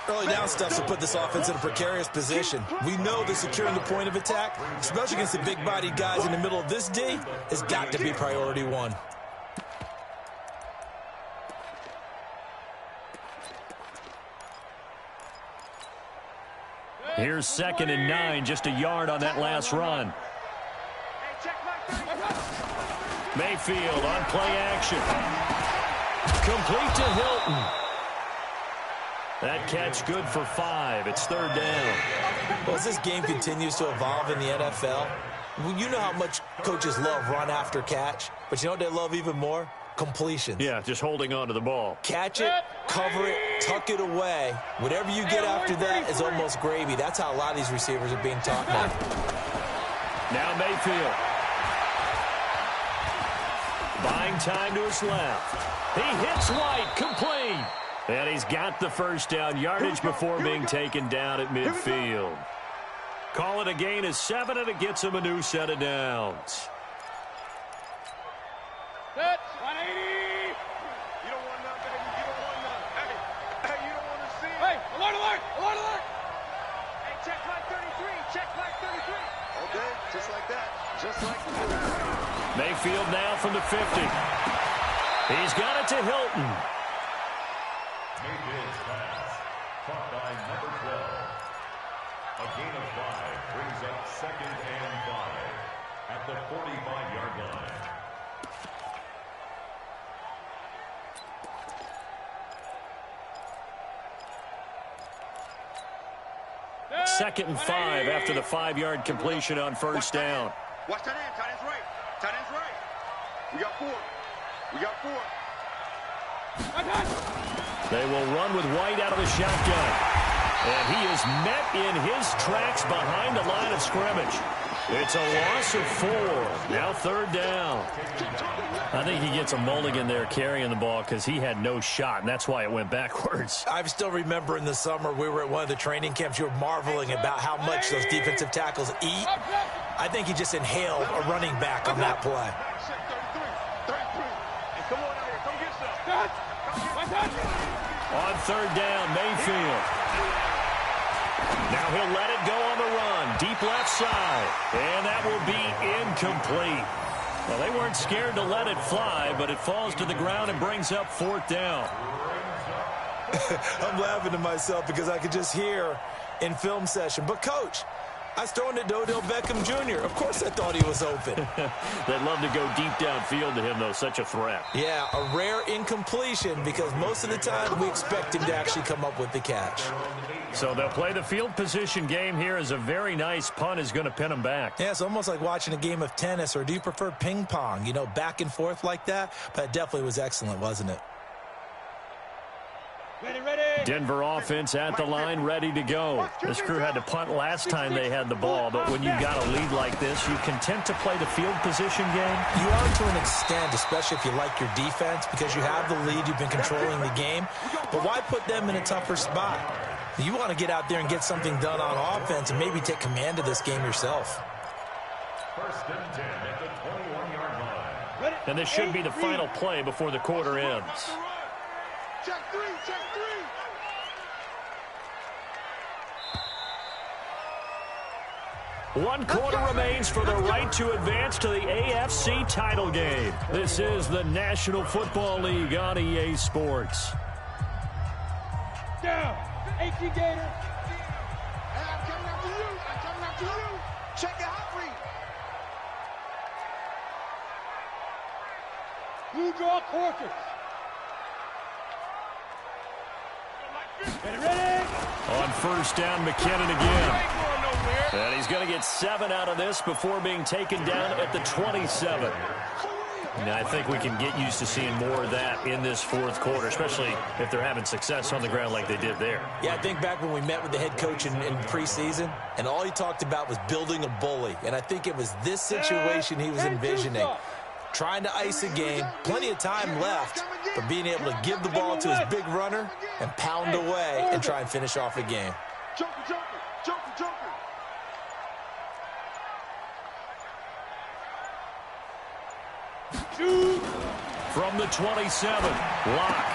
Early down stuff to put this offense in a precarious position. We know that securing the point of attack, especially against the big-bodied guys in the middle of this D, has got to be priority 1. Here's 2nd and 9, just a yard on that last run. Mayfield on play action. Complete to Hilton. That catch good for 5. It's 3rd down. Well, as this game continues to evolve in the NFL, you know how much coaches love run after catch, but you know what they love even more? Completions. Yeah, just holding on to the ball. Catch it, cover it, tuck it away. Whatever you get after that is almost gravy. That's how a lot of these receivers are being taught now. Now Mayfield. Buying time to his left. He hits White, complete. And he's got the 1st down, yardage before being taken down at midfield. Call it a gain of 7, and it gets him a new set of downs. from the 50. He's got it to Hilton. Mayfield's pass, caught by number 12. A gain of 5 brings up 2nd and 5 at the 45-yard line. 2nd and 5 after the 5-yard completion on first down. Watch that end. Tight end's right. Tight end's right. We got 4. We got 4. They will run with White out of the shotgun. And he is met in his tracks behind the line of scrimmage. It's a loss of 4. Now 3rd down. I think he gets a mulligan there carrying the ball because he had no shot, and that's why it went backwards. I still remember in the summer we were at one of the training camps. You were marveling about how much those defensive tackles eat. I think he just inhaled a running back on that play. Come on out here. Come get some. On 3rd down, Mayfield. Now he'll let it go on the run. Deep left side. And that will be incomplete. Well, they weren't scared to let it fly, but it falls to the ground and brings up 4th down. I'm laughing to myself because I could just hear in film session. But, Coach, I was throwing it to Odell Beckham Jr. Of course I thought he was open. They'd love to go deep downfield to him, though. Such a threat. Yeah, a rare incompletion because most of the time we expect him to actually come up with the catch. So they'll play the field position game here as a very nice punt is going to pin them back. Yeah, it's almost like watching a game of tennis, or do you prefer ping pong? You know, back and forth like that? But it definitely was excellent, wasn't it? Ready. Denver offense at the line, ready to go. This crew had to punt last time they had the ball, but when you've got a lead like this, you content to play the field position game? You are to an extent, especially if you like your defense, because you have the lead, you've been controlling the game. But why put them in a tougher spot? You want to get out there and get something done on offense and maybe take command of this game yourself. 1st and 10 at the 21-yard line. And this should be the final play before the quarter ends. Check 3. Check 3. 1 quarter remains for the right to advance to the AFC title game. This is the National Football League on EA Sports. Down. 18 Gator. Hey, I'm coming after you. I'm coming after you. Check it out, free. Blue draw quarters. Ready. On first down, McKinnon again. And he's going to get 7 out of this before being taken down at the 27. And I think we can get used to seeing more of that in this 4th quarter, especially if they're having success on the ground like they did there. Yeah, I think back when we met with the head coach in preseason, and all he talked about was building a bully. And I think it was this situation he was envisioning. Trying to ice a game, plenty of time left, but being able to give the ball to his big runner and pound away and try and finish off a game. Joker. From the 27, Locke.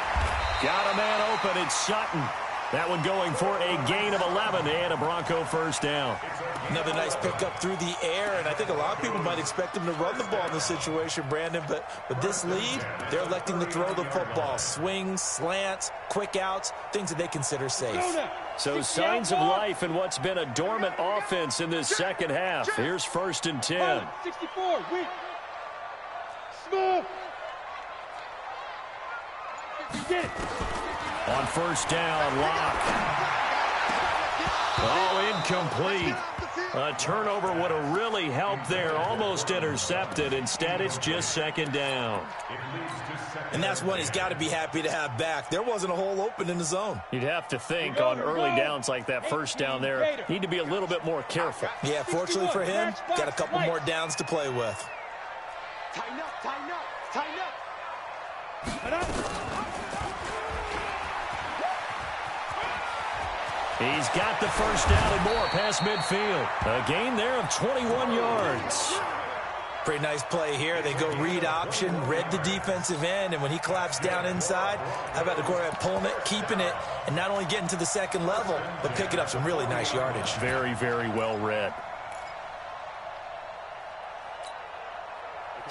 Got a man open. It's Sutton. That one going for a gain of 11 and a Bronco first down. Another nice pickup through the air, and I think a lot of people might expect him to run the ball in this situation, Brandon, but with this lead, they're electing to throw the football. Swings, slants, quick outs, things that they consider safe. So signs of life in what's been a dormant offense in this second half. Here's 1st and 10. 64, weak. Smooth. Get it. On first down, Locke. Oh, incomplete. A turnover would have really helped there. Almost intercepted. Instead, it's just 2nd down. And that's one he's got to be happy to have back. There wasn't a hole open in the zone. You'd have to think on early downs like that first down there, need to be a little bit more careful. Yeah, fortunately for him, got a couple more downs to play with. Tighten up. He's got the first down and more past midfield. A gain there of 21 yards. Pretty nice play here. They go read option, read the defensive end, and when he collapsed down inside, how about the quarterback pulling it, keeping it, and not only getting to the second level, but picking up some really nice yardage. Very, very well read.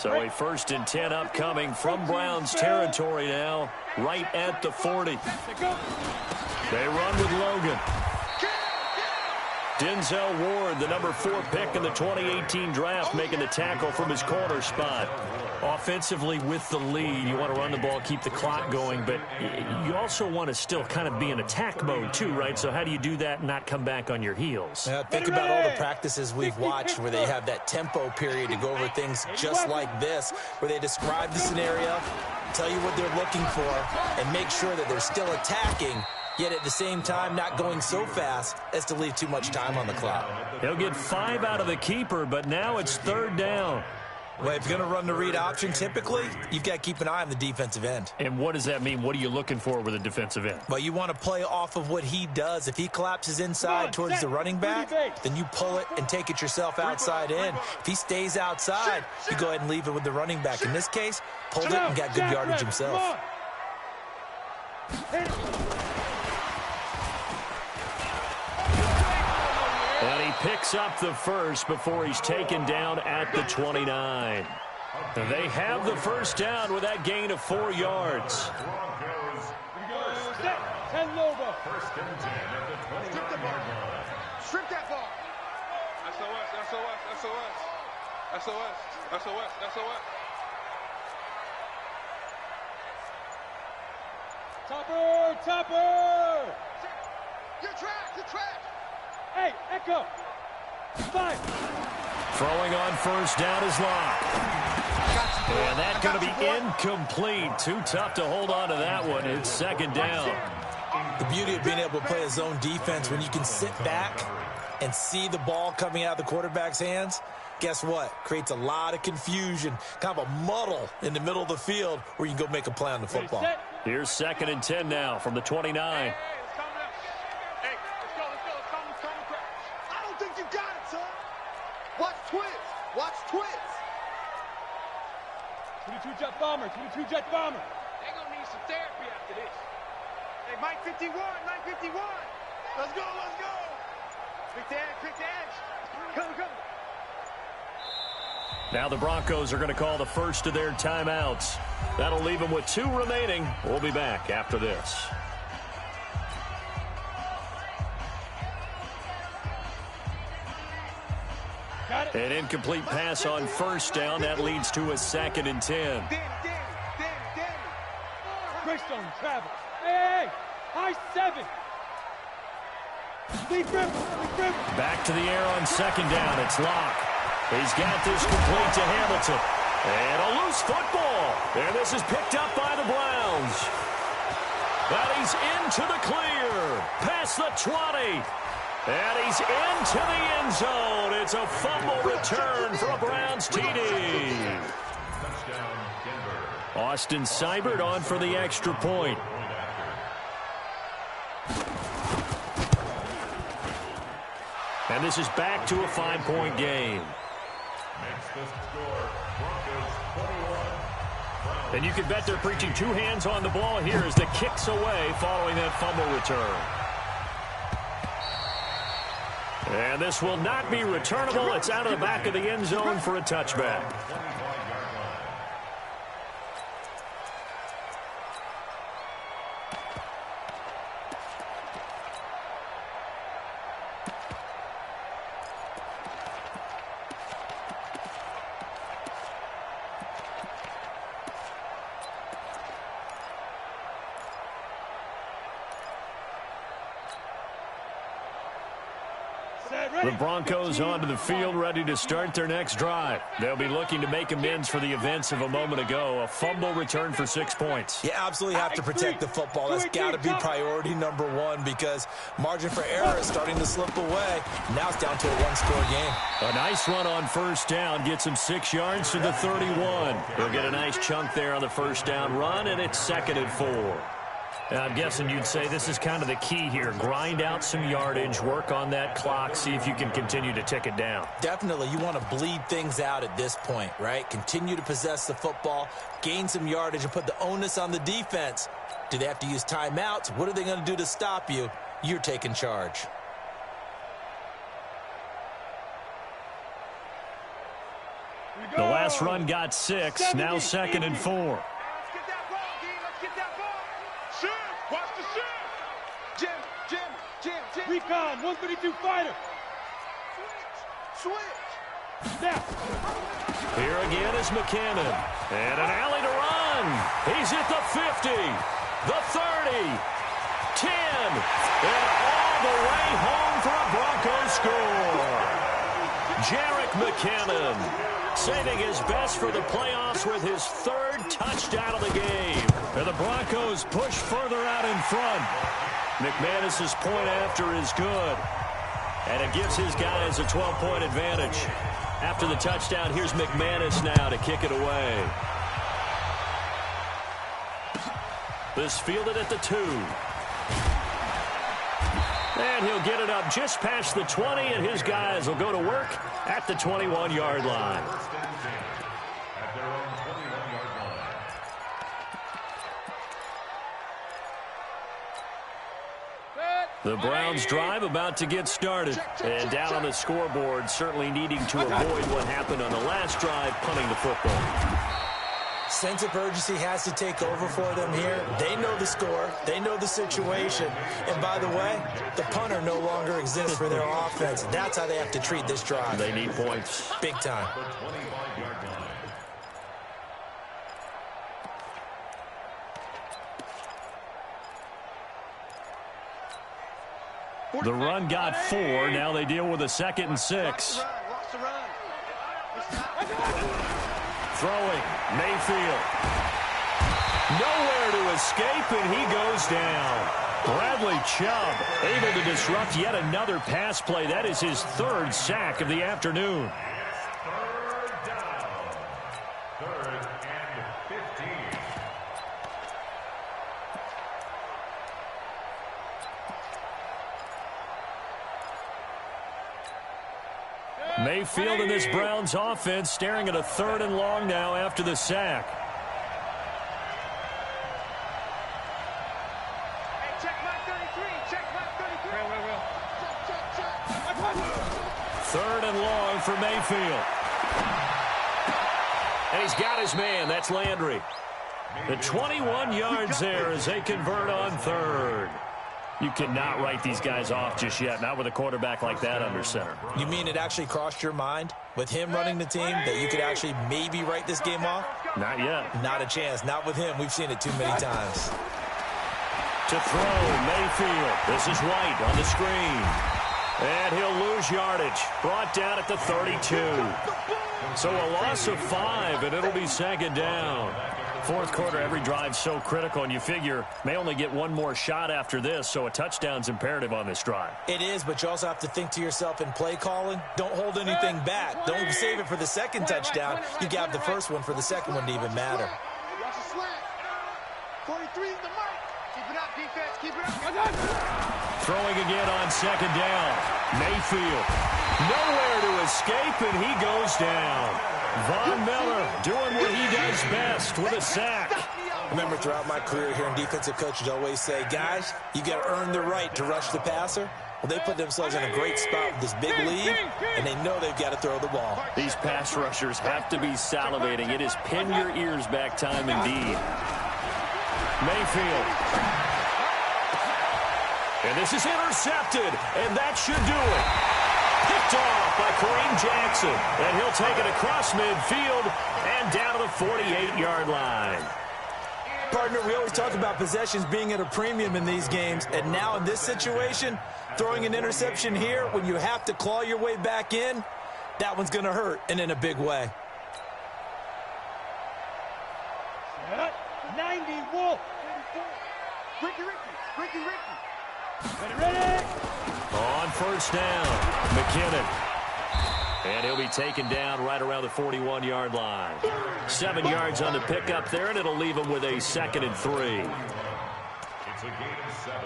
So a 1st and 10 upcoming from Browns territory now, right at the 40. They run with Logan. Denzel Ward, the number 4 pick in the 2018 draft, making the tackle from his corner spot. Offensively with the lead, you want to run the ball, keep the clock going, but you also want to still kind of be in attack mode too, right? So how do you do that and not come back on your heels? Yeah, think about all the practices we've watched where they have that tempo period to go over things just like this, where they describe the scenario, tell you what they're looking for, and make sure that they're still attacking, yet at the same time not going so fast as to leave too much time on the clock. He'll get 5 out of the keeper, but now it's 3rd down. Well, if you're going to run the read option, typically, you've got to keep an eye on the defensive end. And what does that mean? What are you looking for with a defensive end? Well, you want to play off of what he does. If he collapses inside towards the running back, then you pull it and take it yourself outside in. If he stays outside, you go ahead and leave it with the running back. In this case, pulled it and got good yardage himself. And he picks up the first before he's taken down at the 29. They have the 1st down with that gain of 4 yards. Broncos. 10 Lobo. 1st and 10 at the 29-yard line. Strip that ball. SOS, SOS, SOS. SOS, SOS, SOS. Topper, Topper. You're trash, you're trash. Hey, Echo. 5. Throwing on 1st down is Locke. And that's going to be incomplete. Too tough to hold on to that one. It's 2nd down. The beauty of being able to play a zone defense when you can sit back and see the ball coming out of the quarterback's hands, guess what? Creates a lot of confusion, kind of a muddle in the middle of the field where you can go make a play on the football. Here's 2nd and 10 now from the 29. Watch twins. Watch twins. 22 jet bomber. 22 jet bomber. They're going to need some therapy after this. Hey, Mike 51. Mike 51. Let's go. Let's go. Pick the edge. Pick the edge. Come, come. Now the Broncos are going to call the first of their timeouts. That'll leave them with 2 remaining. We'll be back after this. An incomplete pass on 1st down. That leads to a 2nd and 10. Danny. Greystone travels. Hey, high 7. Lead grip. Back to the air on 2nd down. It's Locke. He's got this complete to Hamilton. And a loose football. And this is picked up by the Browns. And he's into the clear. Past the 20. And he's into the end zone. It's a fumble return for a Browns TD. Touchdown, Denver. Austin Seibert on for the extra point. And this is back to a 5-point game. Makes the score Broncos 21. And you can bet they're preaching 2 hands on the ball here as the kick's away following that fumble return. And this will not be returnable. It's out of the back of the end zone for a touchback. The Broncos onto the field, ready to start their next drive. They'll be looking to make amends for the events of a moment ago. A fumble return for 6 points. You absolutely have to protect the football. That's got to be priority number 1 because margin for error is starting to slip away. Now it's down to a 1-score game. A nice run on 1st down gets him 6 yards to the 31. He'll get a nice chunk there on the 1st down run, and it's 2nd and 4. I'm guessing you'd say this is kind of the key here. Grind out some yardage, work on that clock, see if you can continue to tick it down. Definitely. You want to bleed things out at this point, right? Continue to possess the football, gain some yardage, and put the onus on the defense. Do they have to use timeouts? What are they going to do to stop you? You're taking charge. The last pass run got 6. Now 2nd and 4. Let's get that ball, D. Let's get that ball. Shoot. Watch the shoot. Jim. Recon, 132 fighter. Switch. Snap. Here again is McKinnon. And an alley to run. He's at the 50. The 30. 10. And all the way home for a Broncos score. Jarek McKinnon saving his best for the playoffs with his 3rd touchdown of the game. And the Broncos push further out in front. McManus's point after is good. And it gives his guys a 12-point advantage. After the touchdown, here's McManus now to kick it away. This fielded at the 2. And he'll get it up just past the 20, and his guys will go to work at the 21-yard line. At their own 21-yard line. The Browns drive about to get started. And down on the scoreboard, certainly needing to avoid what happened on the last drive, punting the football. Sense of urgency has to take over for them here. They know the score. They know the situation. And by the way, the punter no longer exists for their offense. That's how they have to treat this drive. They need points. Big time. The 25-yard line. The run got 4. Now they deal with a 2nd and 6. Watch the run. Throwing, Mayfield. Nowhere to escape, and he goes down. Bradley Chubb able to disrupt yet another pass play. That is his 3rd sack of the afternoon. 3rd down. 3rd and 15. Mayfield and this Browns offense staring at a 3rd and long now after the sack. Hey, check my 33. Check my 33. Will. 3rd and long for Mayfield. And he's got his man. That's Landry. The 21 yards there as they convert on 3rd. You cannot write these guys off just yet, not with a quarterback like that under center. You mean it actually crossed your mind with him running the team that you could actually maybe write this game off? Not yet. Not a chance. Not with him. We've seen it too many times. To throw, Mayfield. This is White on the screen. And he'll lose yardage. Brought down at the 32. So a loss of 5, and it'll be 2nd down. 4th quarter, every drive so critical, and you figure may only get one more shot after this, so a touchdown's imperative on this drive. It is, but you also have to think to yourself in play calling, don't hold anything back. Don't save it for the 2nd touchdown. You got the 1st one for the 2nd one to even matter. Watch the slant. 43 is the mark. Keep it up, defense. Keep it up. Throwing again on 2nd down. Mayfield. Nowhere to escape, and he goes down. Von Miller doing what he does best with a sack. Remember, throughout my career here in defensive coaches always say, guys, you got to earn the right to rush the passer. Well, they put themselves in a great spot with this big lead, and they know they've got to throw the ball. These pass rushers have to be salivating. It is pin your ears back time indeed. Mayfield. And this is intercepted, and that should do it. Picked off by Kareem Jackson, and he'll take it across midfield and down to the 48-yard line. Partner, we always talk about possessions being at a premium in these games, and now in this situation, throwing an interception here when you have to claw your way back in, that one's going to hurt, and in a big way. 90, Wolf. Ricky. Ready. On 1st down, McKinnon. And he'll be taken down right around the 41-yard line. 7 yards on the pickup there, and it'll leave him with a 2nd and 3. It's a gain of 7.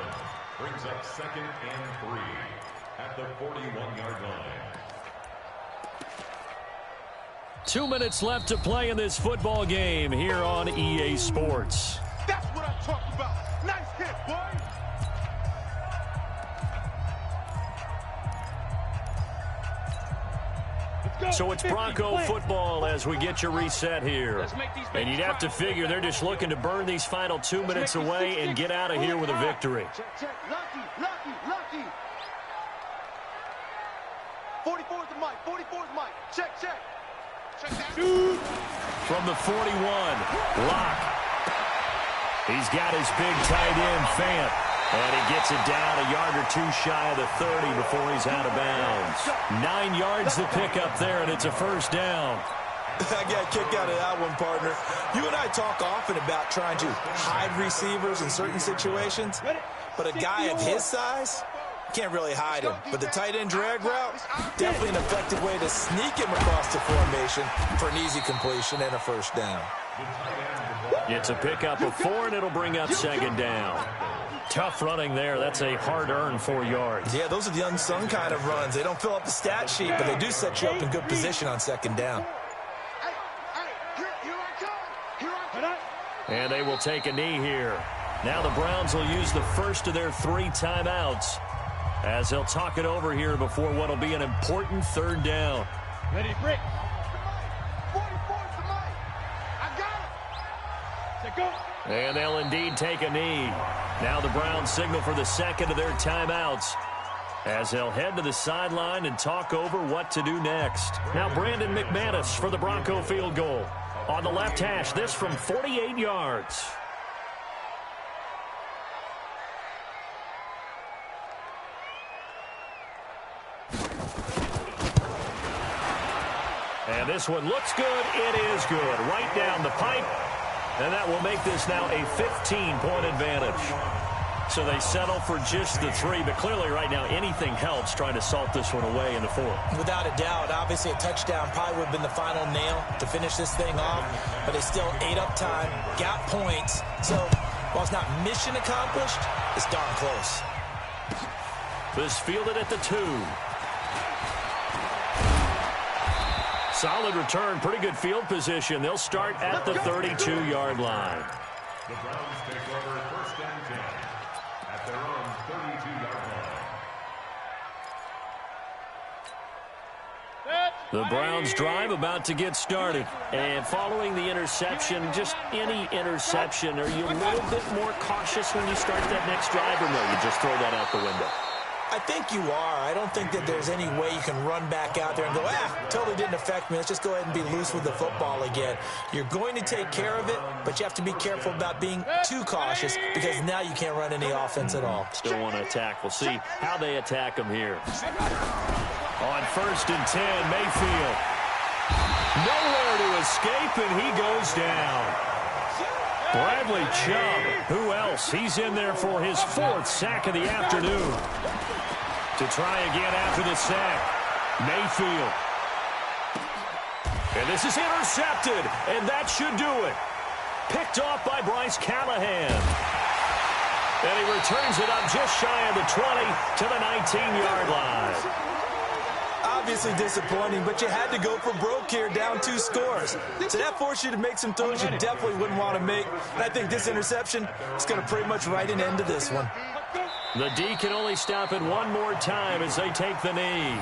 Brings up 2nd and 3 at the 41-yard line. 2 minutes left to play in this football game here on EA Sports. That's what I'm talking about. Nice hit, boy. So it's Bronco football as we get you reset here. And you'd have to figure they're just looking to burn these final 2 minutes away and get out of here with a victory. Lucky. 44's the mic. 44's mic. Check. Check that. From the 41, Locke. He's got his big tight end, Fant. And he gets it down a yard or two shy of the 30 before he's out of bounds. 9 yards the pickup there, and it's a first down. I got a kick out of that one, partner. You and I talk often about trying to hide receivers in certain situations, but a guy of his size, can't really hide him. But the tight end drag route, definitely an effective way to sneak him across the formation for an easy completion and a first down. It's a pickup of 4, and it'll bring up second down. Tough running there. That's a hard-earned 4 yards. Yeah, those are the unsung kind of runs. They don't fill up the stat sheet, but they do set you up in good position on second down. And they will take a knee here. Now the Browns will use the first of their 3 timeouts as they'll talk it over here before what will be an important third down. Ready, Brick. 44's the mic. I got it. Set, go. And they'll indeed take a knee. Now the Browns signal for the second of their timeouts as they'll head to the sideline and talk over what to do next. Now Brandon McManus for the Bronco field goal. On the left hash, this from 48 yards. And this one looks good. It is good. Right down the pipe. And that will make this now a 15-point advantage. So they settle for just the 3, but clearly right now anything helps trying to salt this one away in the 4th. Without a doubt, obviously a touchdown probably would have been the final nail to finish this thing off, but they still ate up time, got points. So while it's not mission accomplished, it's darn close. This fielded at the 2. Solid return, pretty good field position. They'll start at the 32-yard line. The Browns take over first and 10 at their own 32-yard line. The Browns drive about to get started. And following the interception, just any interception, are you a little bit more cautious when you start that next drive, or no, you just throw that out the window? I think you are. I don't think that there's any way you can run back out there and go, totally didn't affect me. Let's just go ahead and be loose with the football again. You're going to take care of it, but you have to be careful about being too cautious because now you can't run any offense at all. Still want to attack. We'll see how they attack them here. On first and 10, Mayfield. Nowhere to escape, and he goes down. Bradley Chubb, who else? He's in there for his 4th sack of the afternoon. To try again after the sack, Mayfield. And this is intercepted, and that should do it. Picked off by Bryce Callahan. And he returns it up just shy of the 20 to the 19-yard line. Obviously disappointing, but you had to go for broke here, down 2 scores. So that forced you to make some throws you definitely wouldn't want to make. And I think this interception is going to pretty much write an end to this one. The D can only stop it one more time as they take the knee.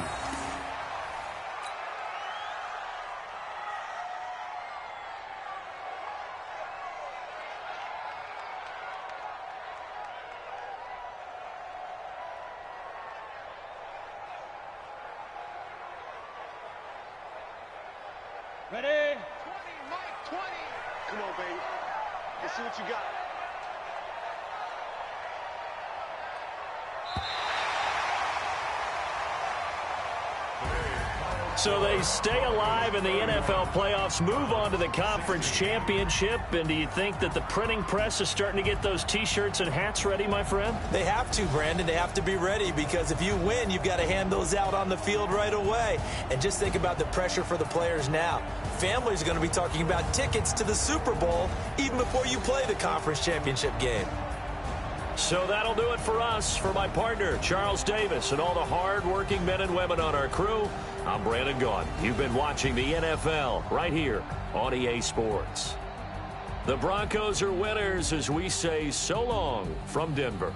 Ready? 20, Mike, 20. Come on, baby. Let's see what you got. So they stay alive in the NFL playoffs, move on to the conference championship. And do you think that the printing press is starting to get those T-shirts and hats ready, my friend? They have to, Brandon. They have to be ready because if you win, you've got to hand those out on the field right away. And just think about the pressure for the players now. Families are going to be talking about tickets to the Super Bowl even before you play the conference championship game. So that'll do it for us. For my partner, Charles Davis, and all the hard-working men and women on our crew, I'm Brandon Gaudin. You've been watching the NFL right here on EA Sports. The Broncos are winners as we say so long from Denver.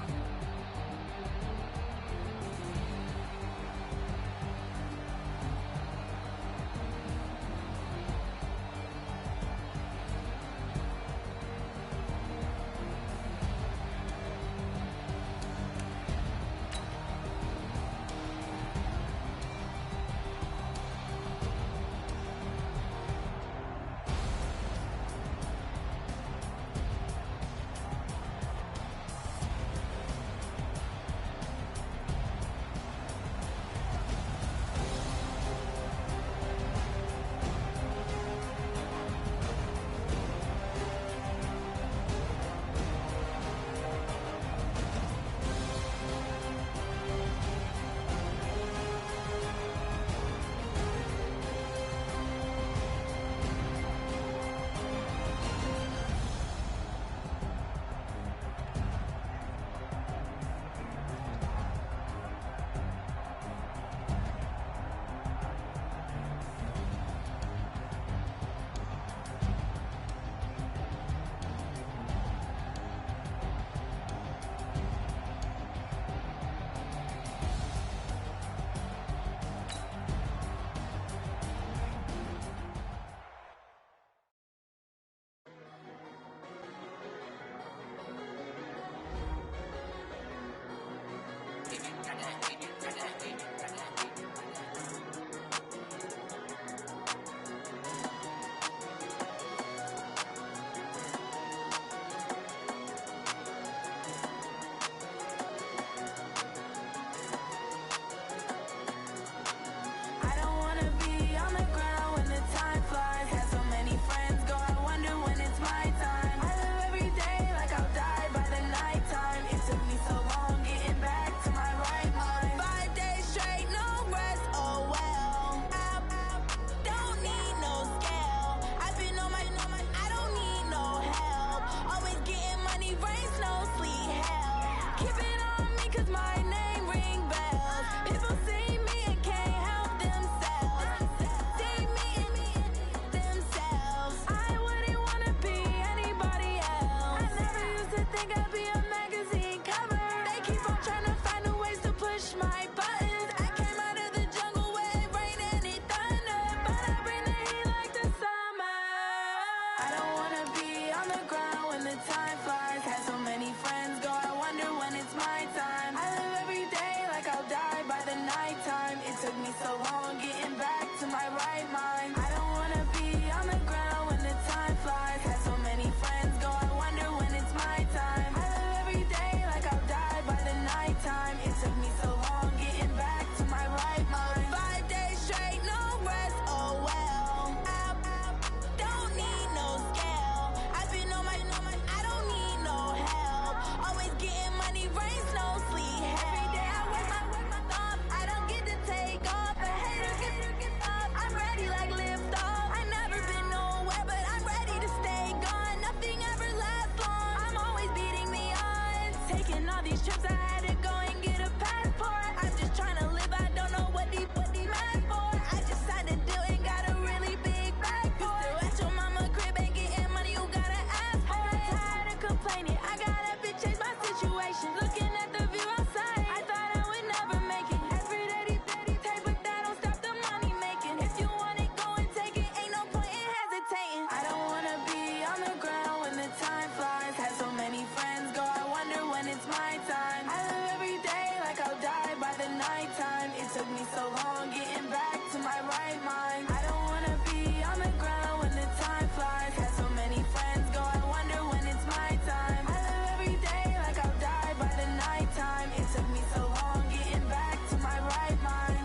these trips, I had to go and get a passport. I'm just trying to live, I don't know what these mad for. I just signed a deal and got a really big bag for it. You still at your mama crib, ain't getting money, you gotta ask for it. I'm tired of complaining, I gotta bitch change my situation. Looking at the view outside, I thought I would never make it. Every day these take, but that don't stop the money making. If you want it, go and take it, ain't no point in hesitating. I don't wanna be on the ground when the time flies. Had so many friends go, I wonder when it's my time. I live every day like I'll die by the nighttime. It took me so long getting back to my right mind. I don't wanna be on the ground when the time flies. Had so many friends go, I wonder when it's my time. I live every day like I'll die by the nighttime. It took me so long getting back to my right mind.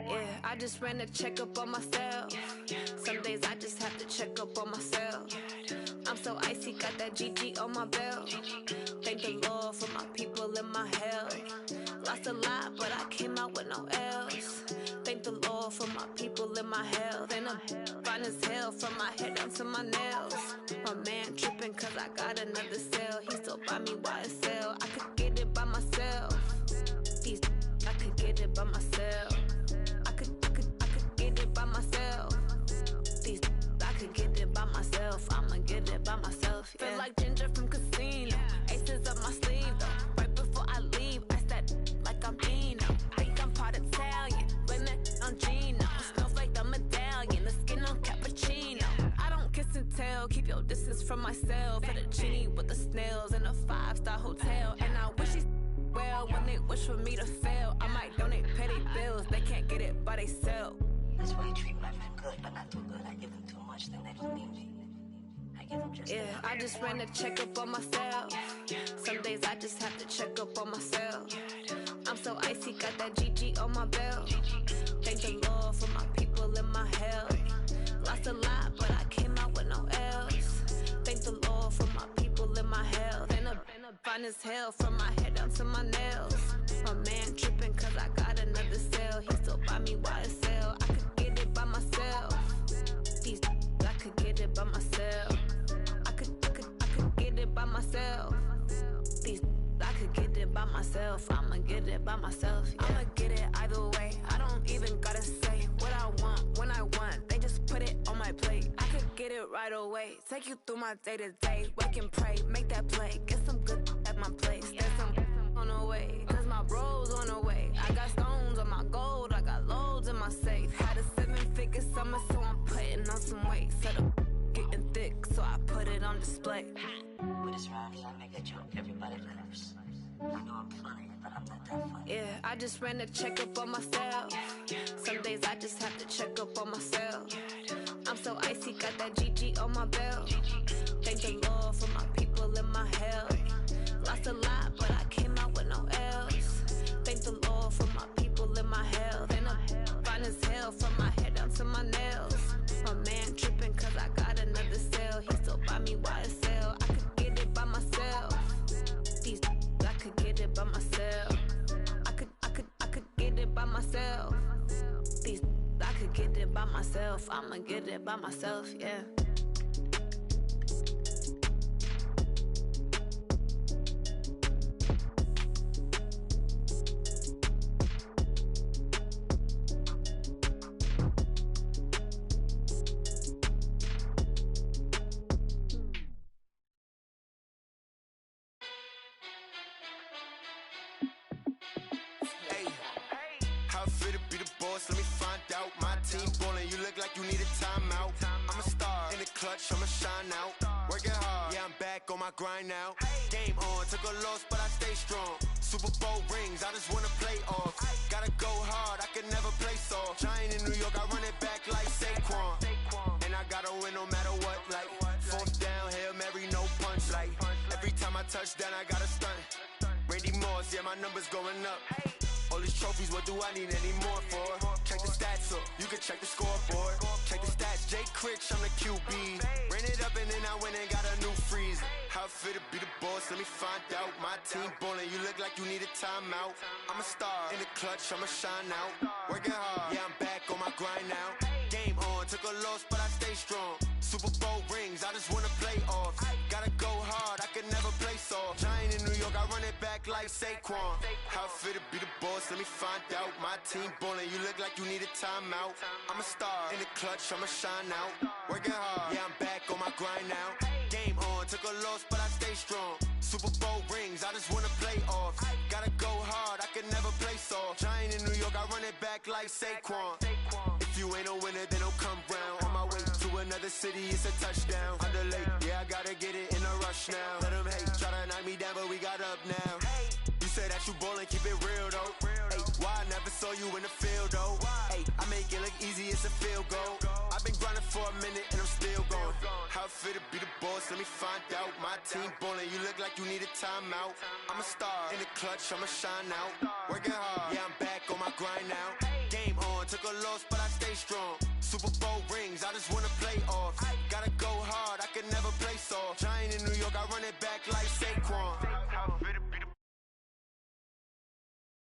Yeah, I just ran a checkup on myself. Some days I just have to check up on myself. I'm so icy, got that GG on my belt. Thank the Lord for my people and my health. Lost a lot, but I came out with no else. Thank the Lord for my people and my health. And I'm fine as hell from my head down to my nails. My man tripping cause I got another cell. He still buy me YSL. I could get it by myself. These I could get it by myself. I could get it by myself. These I could get it by myself. I'ma get it by myself. Yeah. Feel like Ginger from Casino. Aces up my sleeve though. Right before I leave, I said like I'm Dino. Think I'm part Italian. Blame that on Gino. Smells like the medallion. The skin on cappuccino. I don't kiss and tell. Keep your distance from myself. Fettuccine with the snails in a 5-star hotel. And I wish he's well when they wish for me to fail. I might donate petty bills. They can't get it by themselves. That's why you treat my friend good, but not too good. I give them too much, then they don't need me. I give them just yeah, I just ran a checkup on myself. Some days I just have to check up on myself. I'm so icy, got that GG on my belt. Thank the Lord for my people and my health. Lost a lot, but I came out with no else. Thank the Lord for my people and my health. And I'm fine as hell from my head down to my nails. My man tripping cause I got another cell. He still buy me YSL. I could get it by myself. These I could get it by myself. I could get it by myself. These I could get it by myself. I'ma get it by myself. Yeah. I'ma get it either way. I don't even gotta say what I want when I want. They just put it on my plate. I could get it right away. Take you through my day to day. Wake and pray, make that play. Get some good at my place. There's some on the way, cause my bro's on the way. I got stones on my gold. I got loads in my safe. Had a 7-figure summer, so I'm putting on some weight. Set up getting thick, so I put it on display. With this round, I make a joke, everybody laughs. I know I'm funny, but I'm not that funny. Yeah, I just ran a checkup on myself. Some days I just have to check up on myself. I'm so icy, got that GG on my belt. Thank the Lord for my people and my health. Lost a lot, but I came out with no else. Thank the Lord for my people and my health. And I'm fine as hell from my head down to my nails. My man tripping cause I got another cell. He still buy me YSL. I could get it by myself. These I could get it by myself. I could get it by myself. These I could get it by myself. I'ma get it by myself, yeah. Let me find out. My team ballin', you look like you need a timeout. I'm a star in the clutch, I'ma shine out. Working hard, yeah, I'm back on my grind now. Game on, took a loss, but I stay strong. Super Bowl rings, I just wanna play off. Gotta go hard, I can never play soft. Giant in New York, I run it back like Saquon. And I gotta win no matter what, like 4th down, Hail Mary, no punch. Like every time I touch down, I gotta stunt. Randy Moss, yeah, my numbers going up. All these trophies, what do I need any more for? Check the stats up, you can check the scoreboard. Check the stats, Jay Critch, I'm the QB. Ran it up and then I went and got a new freezer. How it feel to be the boss, let me find out. My team ballin', you look like you need a timeout. I'm a star, in the clutch, I'ma shine out. Working hard, yeah, I'm back on my grind now. Game on, took a loss, but I stay strong. Super Bowl rings, I just wanna play off. Gotta go hard, I can never play soft. Giant in New York, I run it back like Saquon. How it feel to be the boss, let me find out. My team ballin', you look like you need a timeout. I'm a star, in the clutch, I'ma shine out. Working hard, yeah, I'm back on my grind now. Game on, took a loss, but I stay strong. Super Bowl rings, I just wanna play off. Gotta go hard, I can never play soft. Giant in New York, I run it back like Saquon. If you ain't a winner, then don't come round. On my way to another city, it's a touchdown. Underlay, yeah, I gotta get it in a rush now. Let them hate, try to knock me down, but we got up now. You say that you ballin', keep it real though. Hey, why I never saw you in the field though? Hey, I make it look easy, it's a field goal. I've been grinding for a minute and I'm still going. How it feel to be the boss, let me find out. My team ballin', you look like you need a timeout. I'm a star, in the clutch, I'ma shine out. Working hard, yeah, I'm back on my grind now. Game